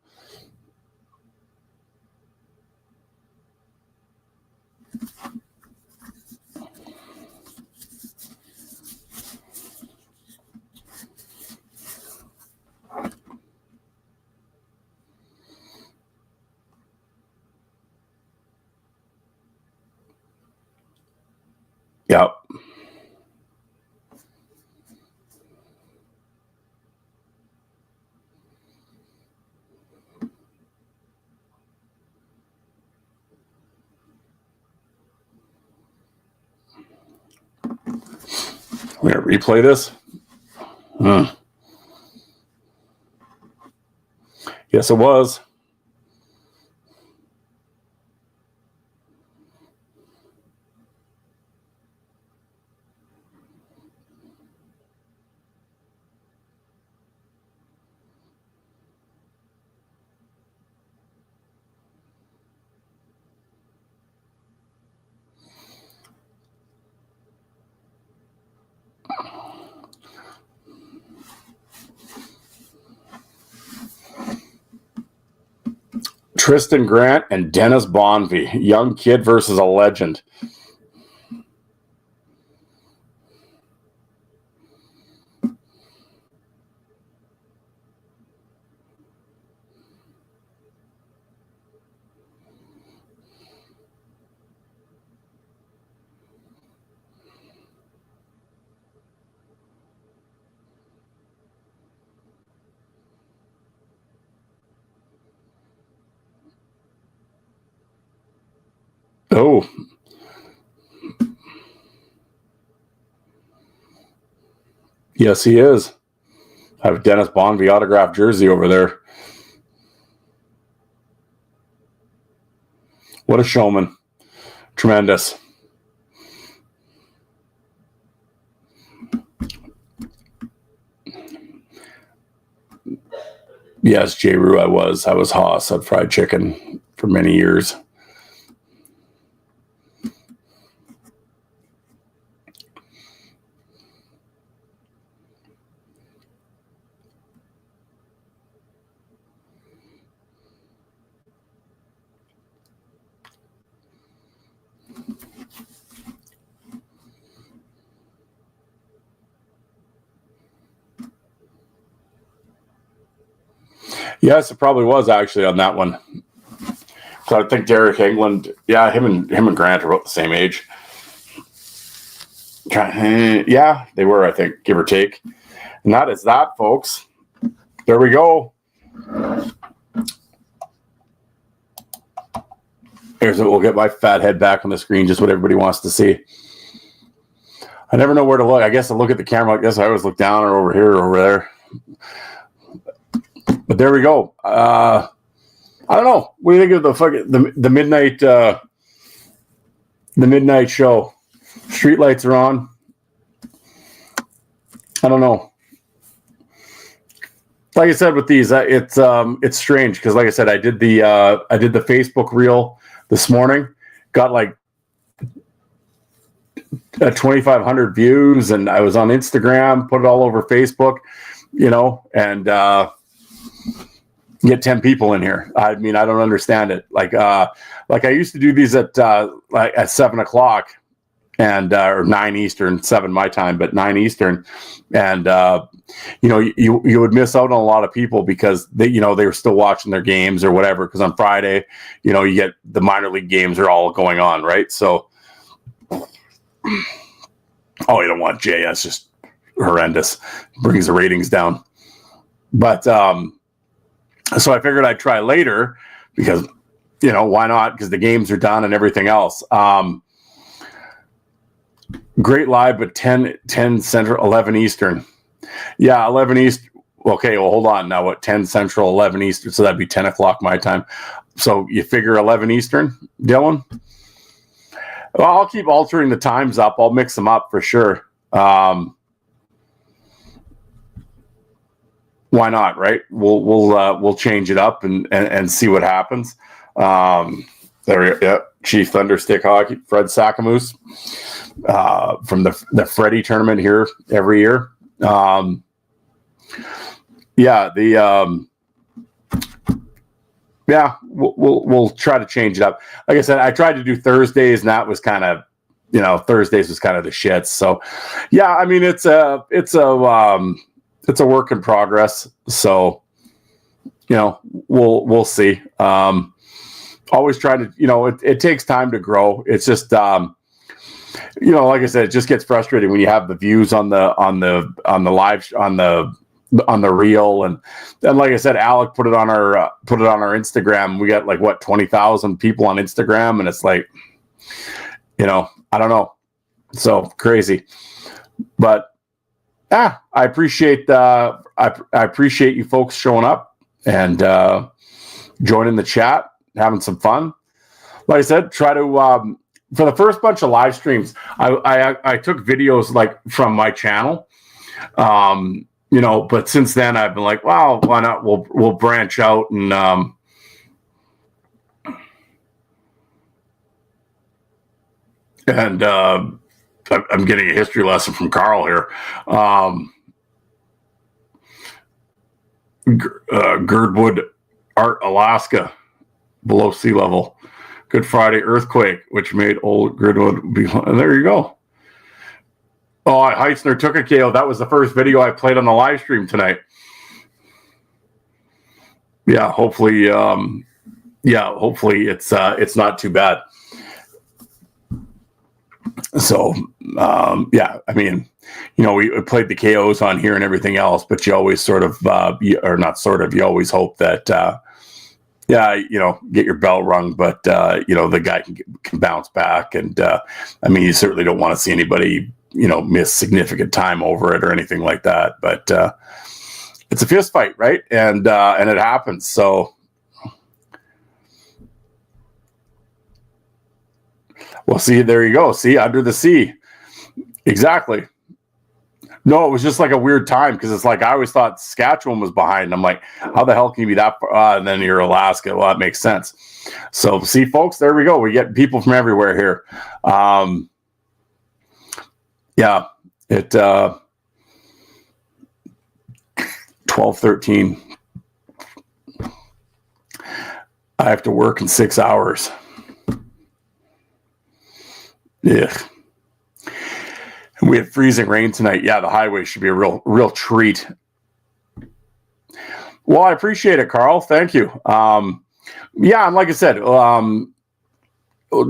Yep. We're going to replay this. Yes, it was. Tristan Grant and Dennis Bonvie. Young kid versus a legend. Oh. Yes, he is. I have a Dennis Bonvie autographed jersey over there. What a showman. Tremendous. Yes, J. Rue, I was Haas at fried chicken for many years. Yes, it probably was actually on that one. So I think Derek England, yeah, him and Grant are about the same age. Yeah, they were, I think, give or take. And that is that, folks. There we go. We'll get my fat head back on the screen, just what everybody wants to see. I never know where to look. I guess I look at the camera. I guess I always look down or over here or over there. But there we go. I don't know. What do you think of the midnight show? Streetlights are on. I don't know. Like I said with these, it's strange because, like I said, I did the Facebook reel this morning. Got like 2,500 views, and I was on Instagram, put it all over Facebook, and get 10 people in here. I mean, I don't understand it. Like I used to do these at 7:00 and or 9 Eastern, 7 my time, but 9 Eastern, and you would miss out on a lot of people because they were still watching their games or whatever. Because on Friday, you get the minor league games are all going on, right? So, you don't want Jay. That's just horrendous. Brings the ratings down. But so I figured I'd try later because, why not? Because the games are done and everything else. Great live, but 10 Central, 11 Eastern. Yeah, 11 East. Okay, well, hold on. Now, what, 10 Central, 11 Eastern? So that'd be 10 o'clock my time. So you figure 11 Eastern, Dylan? Well, I'll keep altering the times up. I'll mix them up for sure. Why not, right? We'll change it up and see what happens. Chief Thunderstick Hockey, Fred Sakamoose, from the Freddie tournament here every year. We'll try to change it up. Like I said, I tried to do Thursdays, and that was kind of, Thursdays was kind of the shits. So, yeah, I mean, it's a work in progress. So, we'll see. Always try to, it takes time to grow. It's just, like I said, it just gets frustrating when you have the views on the live, on the reel. And like I said, Alec put it on our Instagram. We got 20,000 people on Instagram. And it's like, I don't know. So crazy, but I appreciate, I appreciate you folks showing up and, joining the chat, having some fun. Like I said, try to, for the first bunch of live streams, I took videos from my channel, but since then I've been like, wow, why not? We'll branch out and, I'm getting a history lesson from Carl here. Girdwood, Art, Alaska, below sea level. Good Friday earthquake, which made old Girdwood be. There you go. Oh, Heitzner took a KO. That was the first video I played on the live stream tonight. Yeah, hopefully, hopefully it's not too bad. So, I mean, we played the KOs on here and everything else, but you always sort of, you always hope that, get your bell rung, but, the guy can bounce back. And, I mean, you certainly don't want to see anybody, miss significant time over it or anything like that. But, it's a fist fight, right? And it happens. So, well, see, there you go. See, under the sea. Exactly. No, it was just like a weird time because it's like I always thought Saskatchewan was behind. I'm like, how the hell can you be that far? And then you're Alaska. Well, that makes sense. So, see, folks, there we go. We get people from everywhere here. Yeah, it 12:13. I have to work in 6 hours. Yeah. We had freezing rain tonight. Yeah, the highway should be a real treat. Well, I appreciate it, Carl. Thank you. Yeah, and like I said,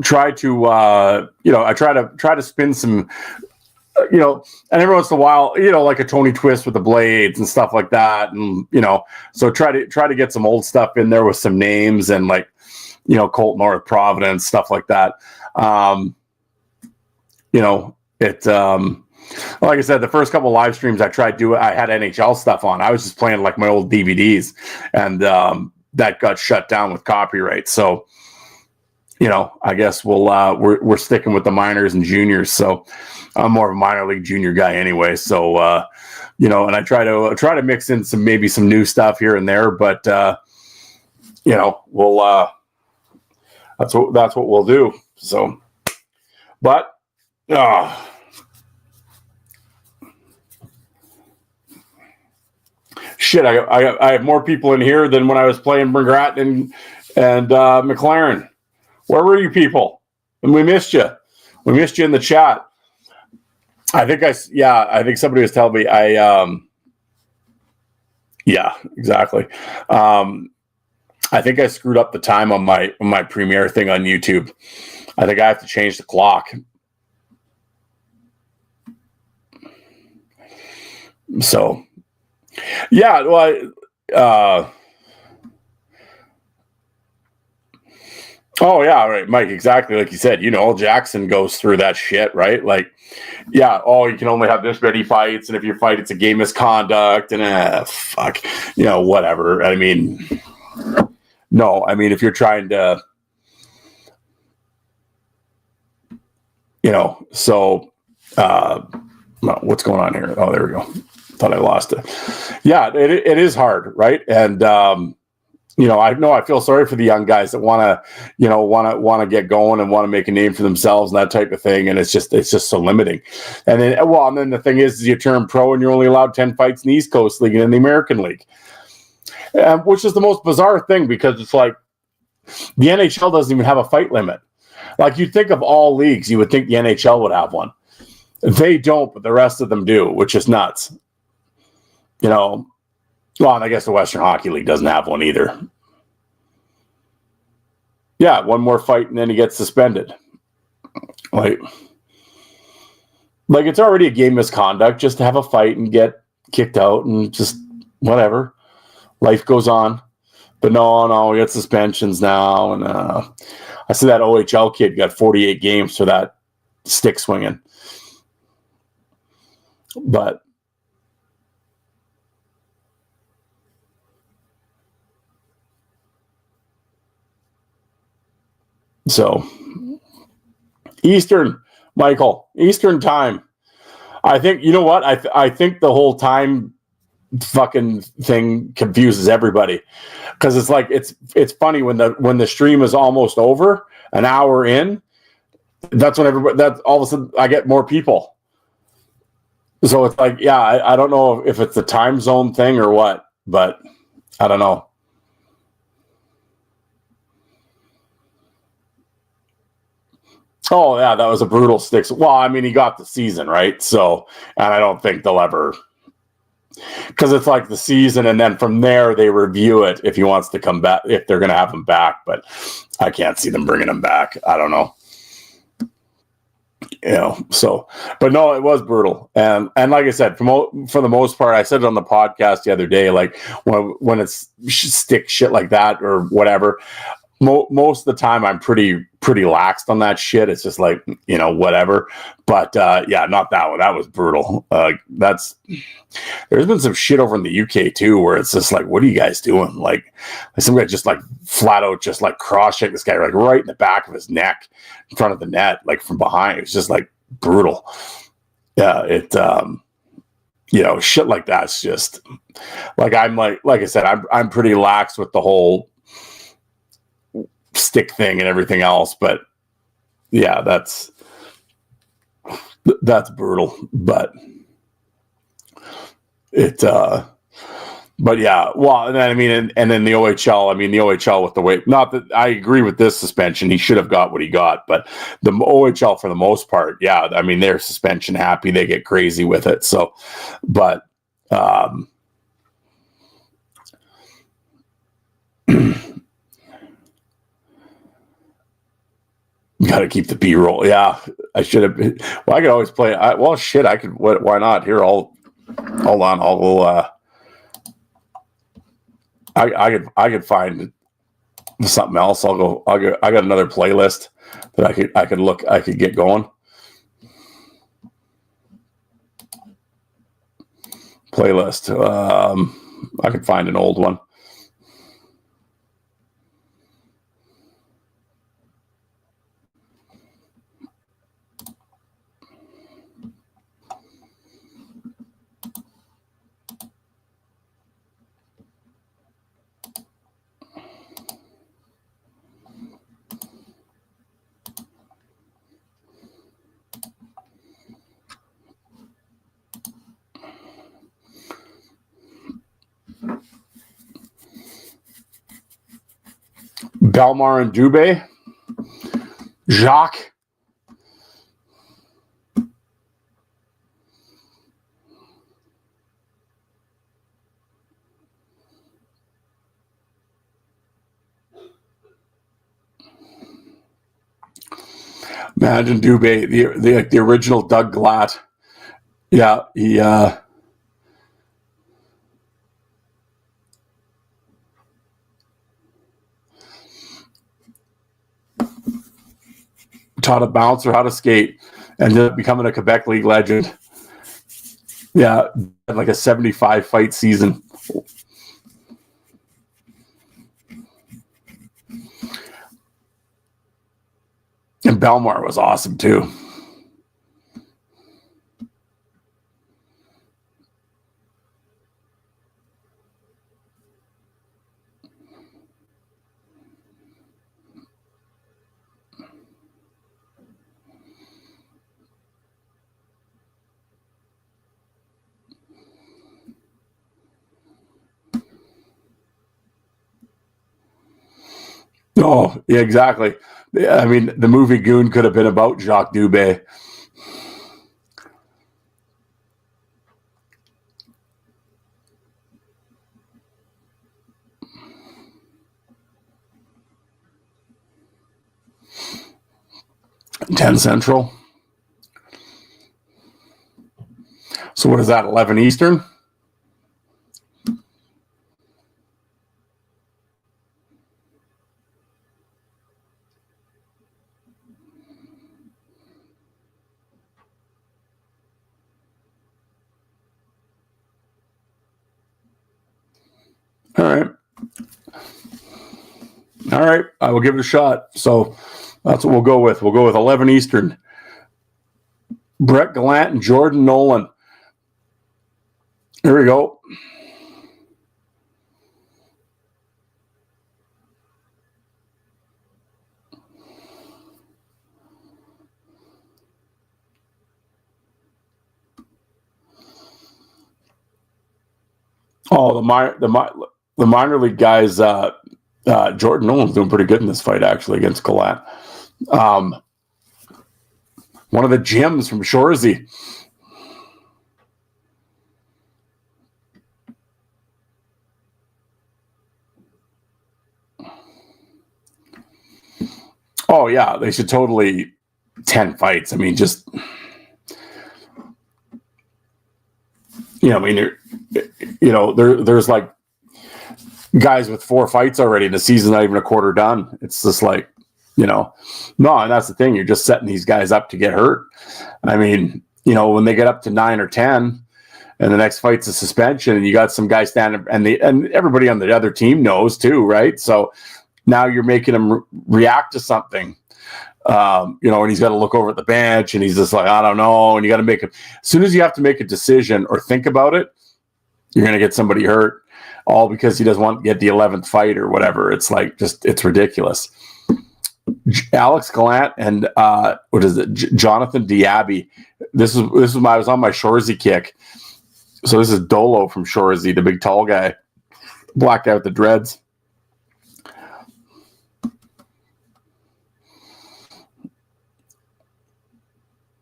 try to I try to spin some, and every once in a while, like a Tony Twist with the blades and stuff like that, and so try to get some old stuff in there with some names and like, Colt North, Providence, stuff like that. Like I said, the first couple of live streams I tried I had NHL stuff on. I was just playing like my old DVDs, and that got shut down with copyright. So, I guess we're sticking with the minors and juniors. So I'm more of a minor league junior guy anyway. So, and I try to mix in some new stuff here and there, but we'll that's what we'll do. So, but shit, I have more people in here than when I was playing McGrath and McLaren. Where were you people? And we missed you. We missed you in the chat. I think somebody was telling me yeah, exactly. I think I screwed up the time on my premiere thing on YouTube. I think I have to change the clock. So, yeah, well, oh yeah, right, Mike, exactly like you said. Jackson goes through that shit, right? Like, yeah, you can only have this many fights, and if you fight, it's a game misconduct, and fuck, whatever. I mean, no, I mean, if you're trying to, so, what's going on here? Oh, there we go. Thought I lost it. Yeah, it is hard, right? And I feel sorry for the young guys that want to get going and want to make a name for themselves and that type of thing. And it's just so limiting. And then the thing is you turn pro and you're only allowed 10 fights in the East Coast League and in the American League, which is the most bizarre thing because it's like the NHL doesn't even have a fight limit. Like you'd think of all leagues, you would think the NHL would have one. They don't, but the rest of them do, which is nuts. Well, and I guess the Western Hockey League doesn't have one either. Yeah, one more fight and then he gets suspended. Like it's already a game misconduct just to have a fight and get kicked out and just whatever. Life goes on. But no, we got suspensions now. And I see that OHL kid got 48 games for that stick swinging. But so Eastern time. I think, what? I think the whole time fucking thing confuses everybody because it's like it's funny when the stream is almost over, an hour in, that's when that's all of a sudden I get more people. So it's like, yeah, I don't know if it's the time zone thing or what, but I don't know. Oh, yeah, that was a brutal stick. Well, I mean, he got the season, right? So, and I don't think they'll ever, because it's like the season, and then from there they review it if he wants to come back, if they're going to have him back. But I can't see them bringing him back. I don't know. So, but no, it was brutal. And like I said, for the most part, I said it on the podcast the other day, like when it's stick shit like that or whatever, most of the time I'm pretty laxed on that shit. It's just like, whatever. But yeah, not that one. That was brutal. There's been some shit over in the UK too, where it's just like, what are you guys doing? Like some guy just like flat out just like cross check this guy like right in the back of his neck in front of the net, like from behind. It's just like brutal. Yeah, shit like that's just like like I said, I'm pretty lax with the whole stick thing and everything else, but yeah, that's brutal. But but yeah, well, and then, I mean, and then the OHL. I mean, the OHL with the way. Not that I agree with this suspension; he should have got what he got. But the OHL, for the most part, yeah, I mean, they're suspension happy. They get crazy with it. So, but got to keep the B-roll. Yeah, I should have. Well, I could always play. Shit, I could. Why not? Here, hold on. I'll go. I could find something else. I'll go. I got another playlist that I could get going. Playlist. I could find an old one. Belmar and Dubé. Jacques. Imagine Dubé, the original Doug Glatt. Yeah, he taught a bouncer how to skate, ended up becoming a Quebec League legend. Yeah, like a 75 fight season. And Belmar was awesome too. Oh, yeah, exactly. Yeah, I mean, the movie Goon could have been about Jacques Dubé. $10 Central. So what is that, 11 Eastern? All right. I will give it a shot. So that's what we'll go with. We'll go with 11 Eastern. Brett Gallant and Jordan Nolan. Here we go. Oh, the minor league guys. Jordan Nolan's doing pretty good in this fight, actually, against Gallant. One of the gems from Shoresy. Oh yeah, they should totally 10 fights. I mean, just I mean, there's like guys with 4 fights already, and the season's not even a quarter done. It's just like, no, and that's the thing. You're just setting these guys up to get hurt. I mean, when they get up to 9 or 10 and the next fight's a suspension and you got some guy standing and everybody on the other team knows too, right? So now you're making him react to something, and he's got to look over at the bench and he's just like, I don't know. And you got to as soon as you have to make a decision or think about it, you're going to get somebody hurt, all because he doesn't want to get the 11th fight or whatever. It's like, it's ridiculous. Alex Gallant and Jonathan Diaby. This was I was on my Shorzy kick. So this is Dolo from Shorzy, the big tall guy, black guy with the dreads.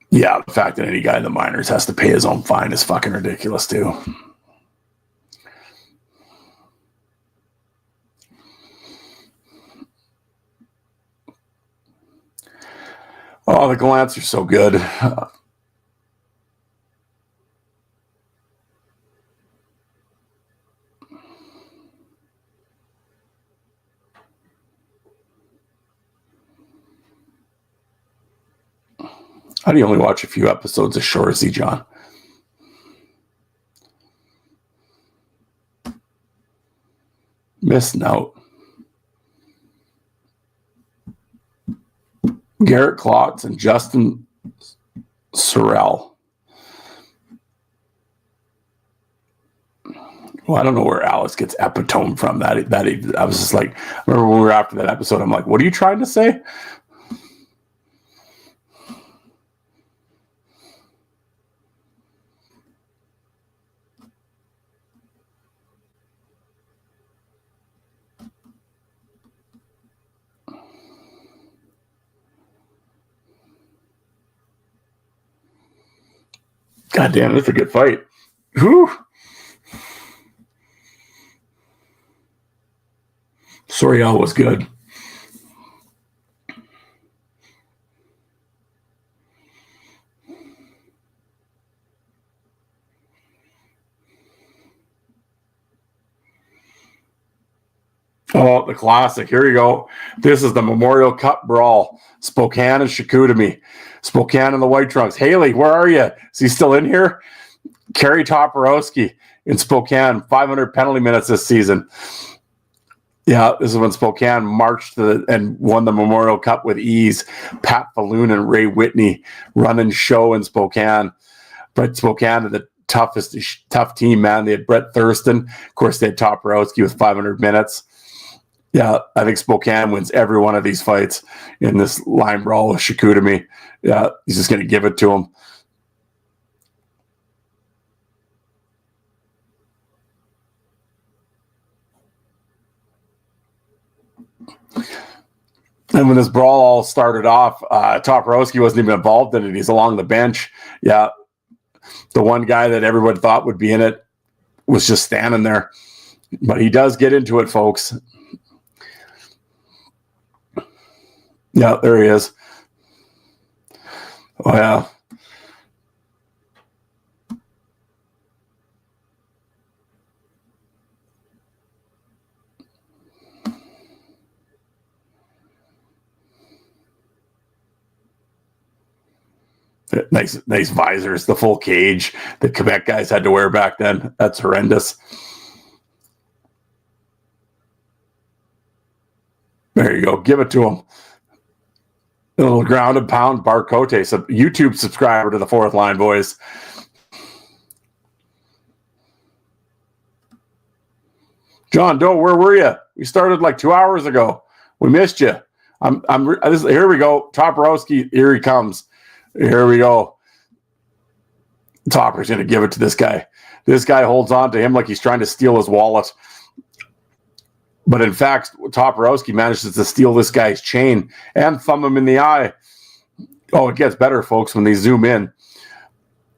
Yeah, the fact that any guy in the minors has to pay his own fine is fucking ridiculous too. Oh, the Gallants are so good. How do you only watch a few episodes of Shorzy, John? Missing out. Garrett Klotz and Justin Sorrell. Well, I don't know where Alice gets epitome from. I was just like, I remember when we were after that episode, I'm like, what are you trying to say? God damn, that's a good fight. Whew. Sorial was good. Oh, the classic. Here you go. This is the Memorial Cup brawl. Spokane and Chicoutimi. Spokane and the White Trunks. Haley, where are you? Is he still in here? Kerry Toporowski in Spokane. 500 penalty minutes this season. Yeah, this is when Spokane marched and won the Memorial Cup with ease. Pat Falloon and Ray Whitney running show in Spokane. But Spokane had the tough team, man. They had Brett Thurston. Of course, they had Toporowski with 500 minutes. Yeah, I think Spokane wins every one of these fights in this line brawl with Chicoutimi. Yeah, he's just going to give it to him. And when this brawl all started off, Toporowski wasn't even involved in it. He's along the bench. Yeah, the one guy that everyone thought would be in it was just standing there. But he does get into it, folks. Yeah, there he is. Oh, yeah. Nice visors, the full cage that Quebec guys had to wear back then. That's horrendous. There you go. Give it to him. A little ground and pound Barcote, a YouTube subscriber to the Fourth Line, boys. John Doe, where were you? We started like 2 hours ago. We missed you. Here we go. Toporowski, here he comes. Here we go. Topper's going to give it to this guy. This guy holds on to him like he's trying to steal his wallet. But in fact, Toporowski manages to steal this guy's chain and thumb him in the eye. Oh, it gets better, folks, when they zoom in.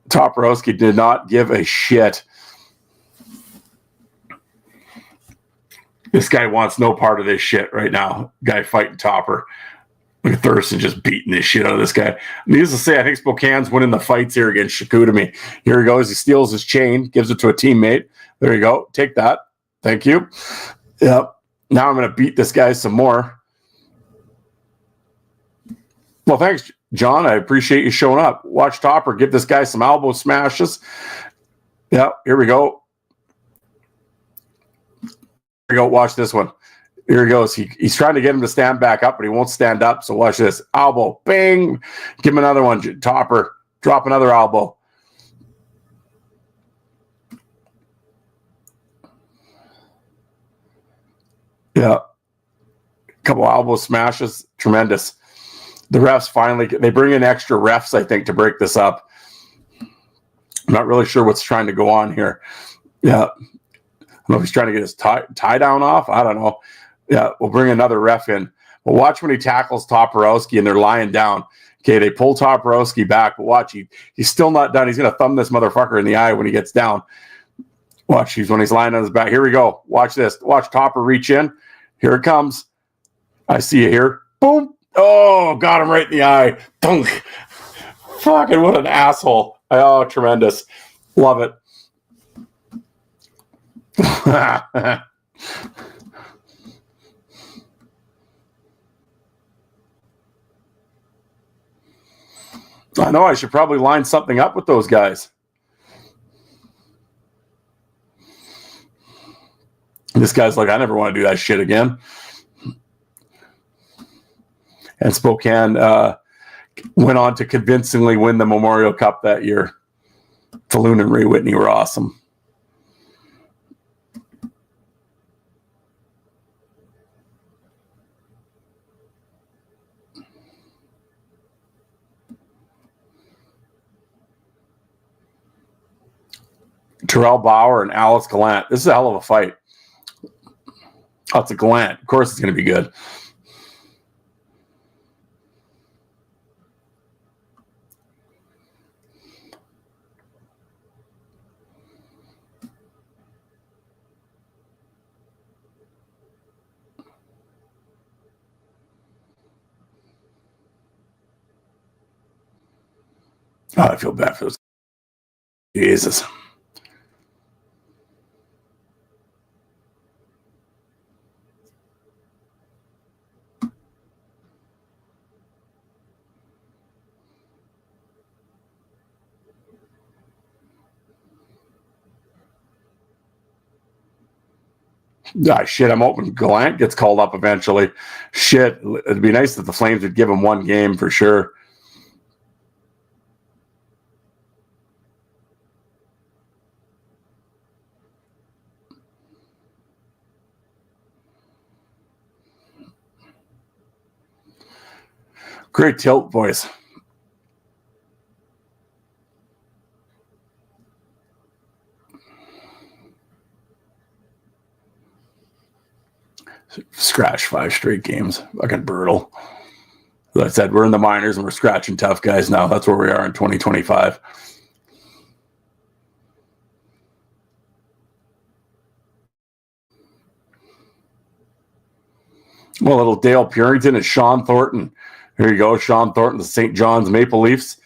Toporowski did not give a shit. This guy wants no part of this shit right now. Guy fighting Topper. Look at Thurston just beating this shit out of this guy. Needless to say, I think Spokane's winning the fights here against Chicoutimi. Here he goes. He steals his chain, gives it to a teammate. There you go. Take that. Thank you. Yep. Now I'm going to beat this guy some more. Well, thanks, John. I appreciate you showing up. Watch Topper give this guy some elbow smashes. Yep. Here we go. Here we go. Watch this one. Here he goes. He's trying to get him to stand back up, but he won't stand up. So watch this. Elbow. Bang. Give him another one. Topper. Drop another elbow. Yeah. Couple elbow smashes. Tremendous. The refs finally, they bring in extra refs, I think, to break this up. I'm not really sure what's trying to go on here. Yeah. I don't know if he's trying to get his tie down off. I don't know. Yeah, we'll bring another ref in. But watch when he tackles Toporowski and they're lying down. Okay, they pull Toporowski back, but watch, he's still not done. He's going to thumb this motherfucker in the eye when he gets down. Watch, when he's lying on his back. Here we go. Watch this. Watch Topper reach in. Here it comes. I see you here. Boom. Oh, got him right in the eye. Dunk. Fucking what an asshole. Oh, tremendous. Love it. I know I should probably line something up with those guys. This guy's like, I never want to do that shit again. And Spokane went on to convincingly win the Memorial Cup that year. Falloon and Ray Whitney were awesome. Terrell Bauer and Alex Gallant. This is a hell of a fight. Oh, it's a Gallant. Of course it's going to be good. Oh, I feel bad for those. Jesus. Ah, shit, I'm hoping Gallant gets called up eventually. Shit, it'd be nice if the Flames would give him one game for sure. Great tilt, boys. Scratch 5 straight games. Fucking brutal. As I said, we're in the minors and we're scratching tough guys now. That's where we are in 2025. Well, little Dale Purington and Sean Thornton. Here you go, Sean Thornton, the St. John's Maple Leafs.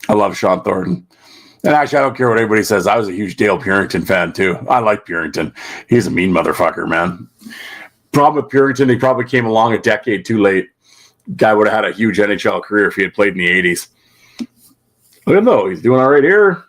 I love Sean Thornton. And actually, I don't care what anybody says. I was a huge Dale Purington fan, too. I like Purington. He's a mean motherfucker, man. Problem with Purington, he probably came along a decade too late. Guy would have had a huge NHL career if he had played in the 80s. Look at him, though. He's doing all right here.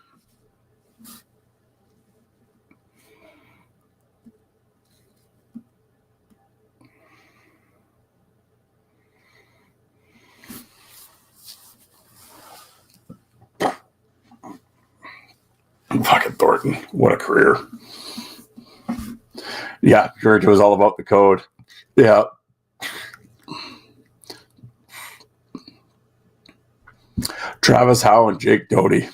Fucking Thornton. What a career. Yeah, Purington was all about the code. Yeah. Travis Howe and Jake Doty.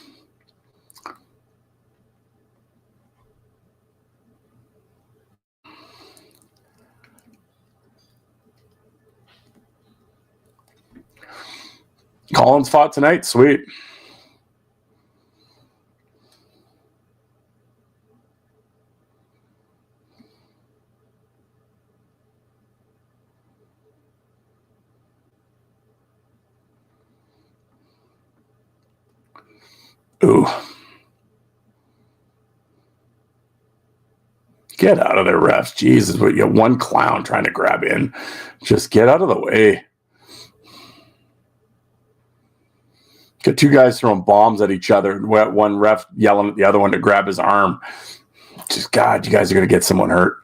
Collins fought tonight. Sweet. Ooh. Get out of there, refs. Jesus, what, you have one clown trying to grab in. Just get out of the way. Got two guys throwing bombs at each other. One ref yelling at the other one to grab his arm. Just, God, you guys are going to get someone hurt.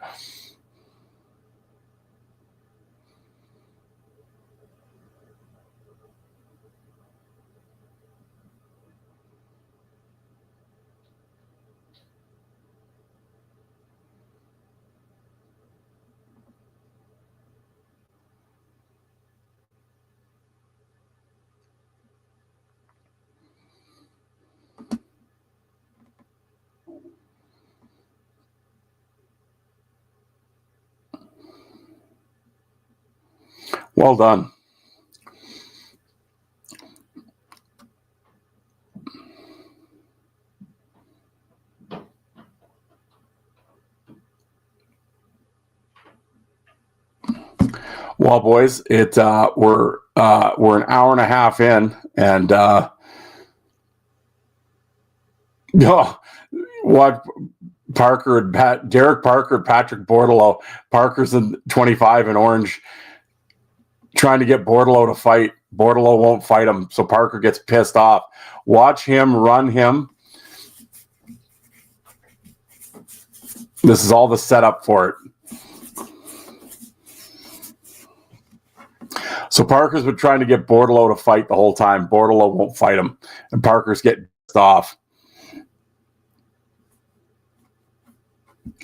Well done. Well, boys, we're an hour and a half in, and what Parker and Derek Parker, Patrick Bordelot. Parker's in 25 in orange, trying to get Bordelot to fight. Bordelot won't fight him, so Parker gets pissed off. Watch him run him. This is all the setup for it. So Parker's been trying to get Bordelot to fight the whole time. Bordelot won't fight him, and Parker's getting pissed off.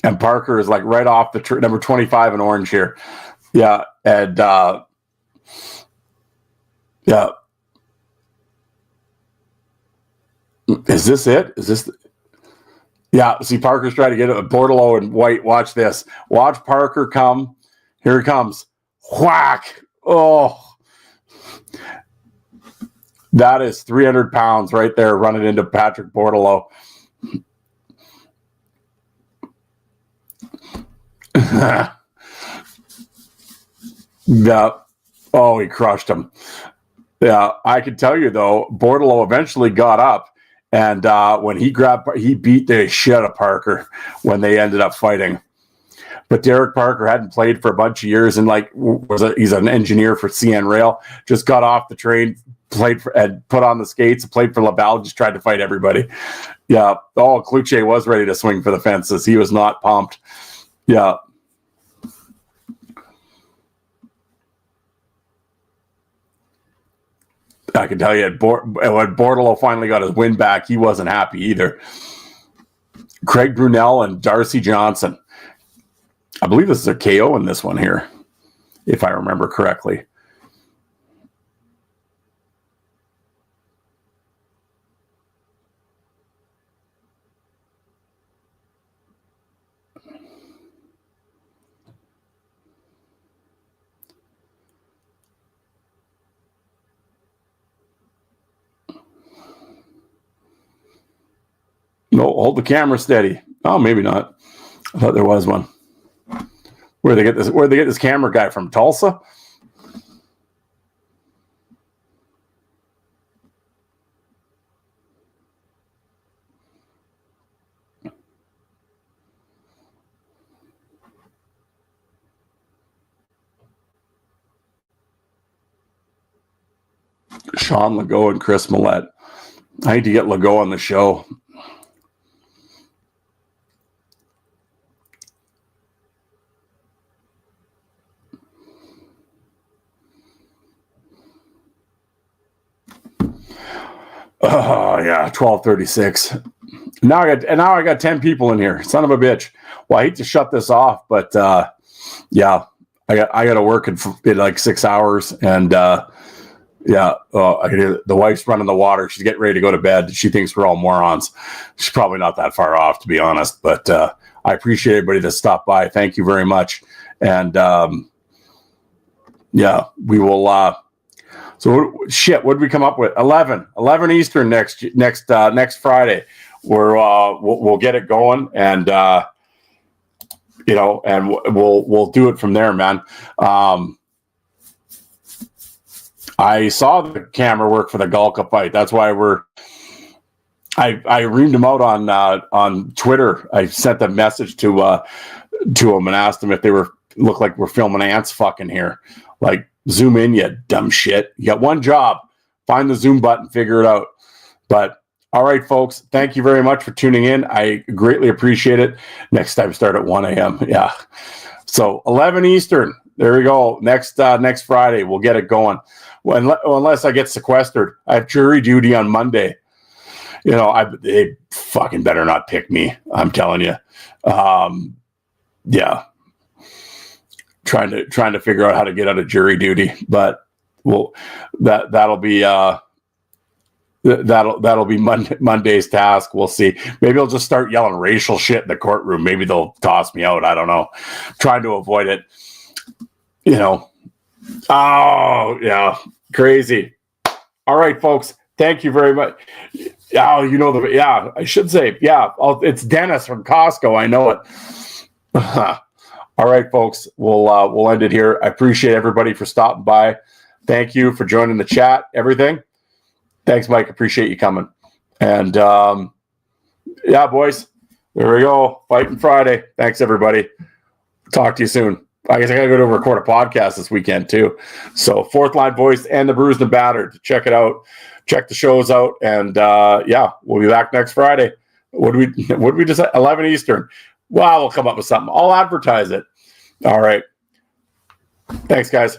And Parker is like right off the number 25 in orange here. Yeah, and yeah. Is this it? Is this? Yeah, see, Parker's trying to get it. Bordelot and white. Watch this. Watch Parker come. Here he comes. Whack. Oh. That is 300 pounds right there running into Patrick Bordelot. Yeah. Oh, he crushed him. Yeah, I can tell you, though, Bordelot eventually got up, and when he beat the shit out of Parker when they ended up fighting. But Derek Parker hadn't played for a bunch of years, and he's an engineer for CN Rail. Just got off the train, put on the skates, played for Laval, just tried to fight everybody. Yeah. Oh, Kluche was ready to swing for the fences. He was not pumped. Yeah. I can tell you, when Bordelot finally got his win back, he wasn't happy either. Craig Brunel and Darcy Johnson. I believe this is a KO in this one here, if I remember correctly. No, hold the camera steady. Oh, maybe not. I thought there was one. Where they get this camera guy from? Tulsa? Sean Legault and Chris Millette. I need to get Legault on the show. Oh yeah, 12:36. Now I got 10 people in here. Son of a bitch. Well, I hate to shut this off, but yeah, I got to work in like 6 hours, and yeah, I can hear the wife's running the water. She's getting ready to go to bed. She thinks we're all morons. She's probably not that far off, to be honest. But I appreciate everybody that stopped by. Thank you very much. And yeah, we will. So what did we come up with? 11 Eastern next Friday. We'll get it going, and and we'll do it from there, man. I saw the camera work for the Galka fight. That's why I reamed them out on Twitter. I sent a message to them and asked them if they look like we're filming ants fucking here. Like, zoom in, you dumb shit. You got one job. Find the zoom button, figure it out. But all right, folks, thank you very much for tuning in. I greatly appreciate it. Next time, start at 1 a.m. Yeah. So 11 Eastern. There we go. Next Friday, we'll get it going. Unless I get sequestered. I have jury duty on Monday. You know, they fucking better not pick me. I'm telling you. Yeah. Trying to figure out how to get out of jury duty, but that'll be Monday's task. We'll see. Maybe I'll just start yelling racial shit in the courtroom. Maybe they'll toss me out. I don't know. Trying to avoid it. You know. Oh yeah, crazy. All right, folks. Thank you very much. Oh, you know I should say, it's Dennis from Costco. I know it. All right, folks, we'll end it here. I appreciate everybody for stopping by. Thank you for joining the chat, everything. Thanks, Mike. Appreciate you coming. And boys, there we go. Fighting Friday. Thanks, everybody. Talk to you soon. I guess I got to go to record a podcast this weekend, too. So, Fourth Line Voice and the Bruised and Battered. Check it out. Check the shows out. And, we'll be back next Friday. What did we just say? 11 Eastern. Well, we'll come up with something. I'll advertise it. All right. Thanks, guys.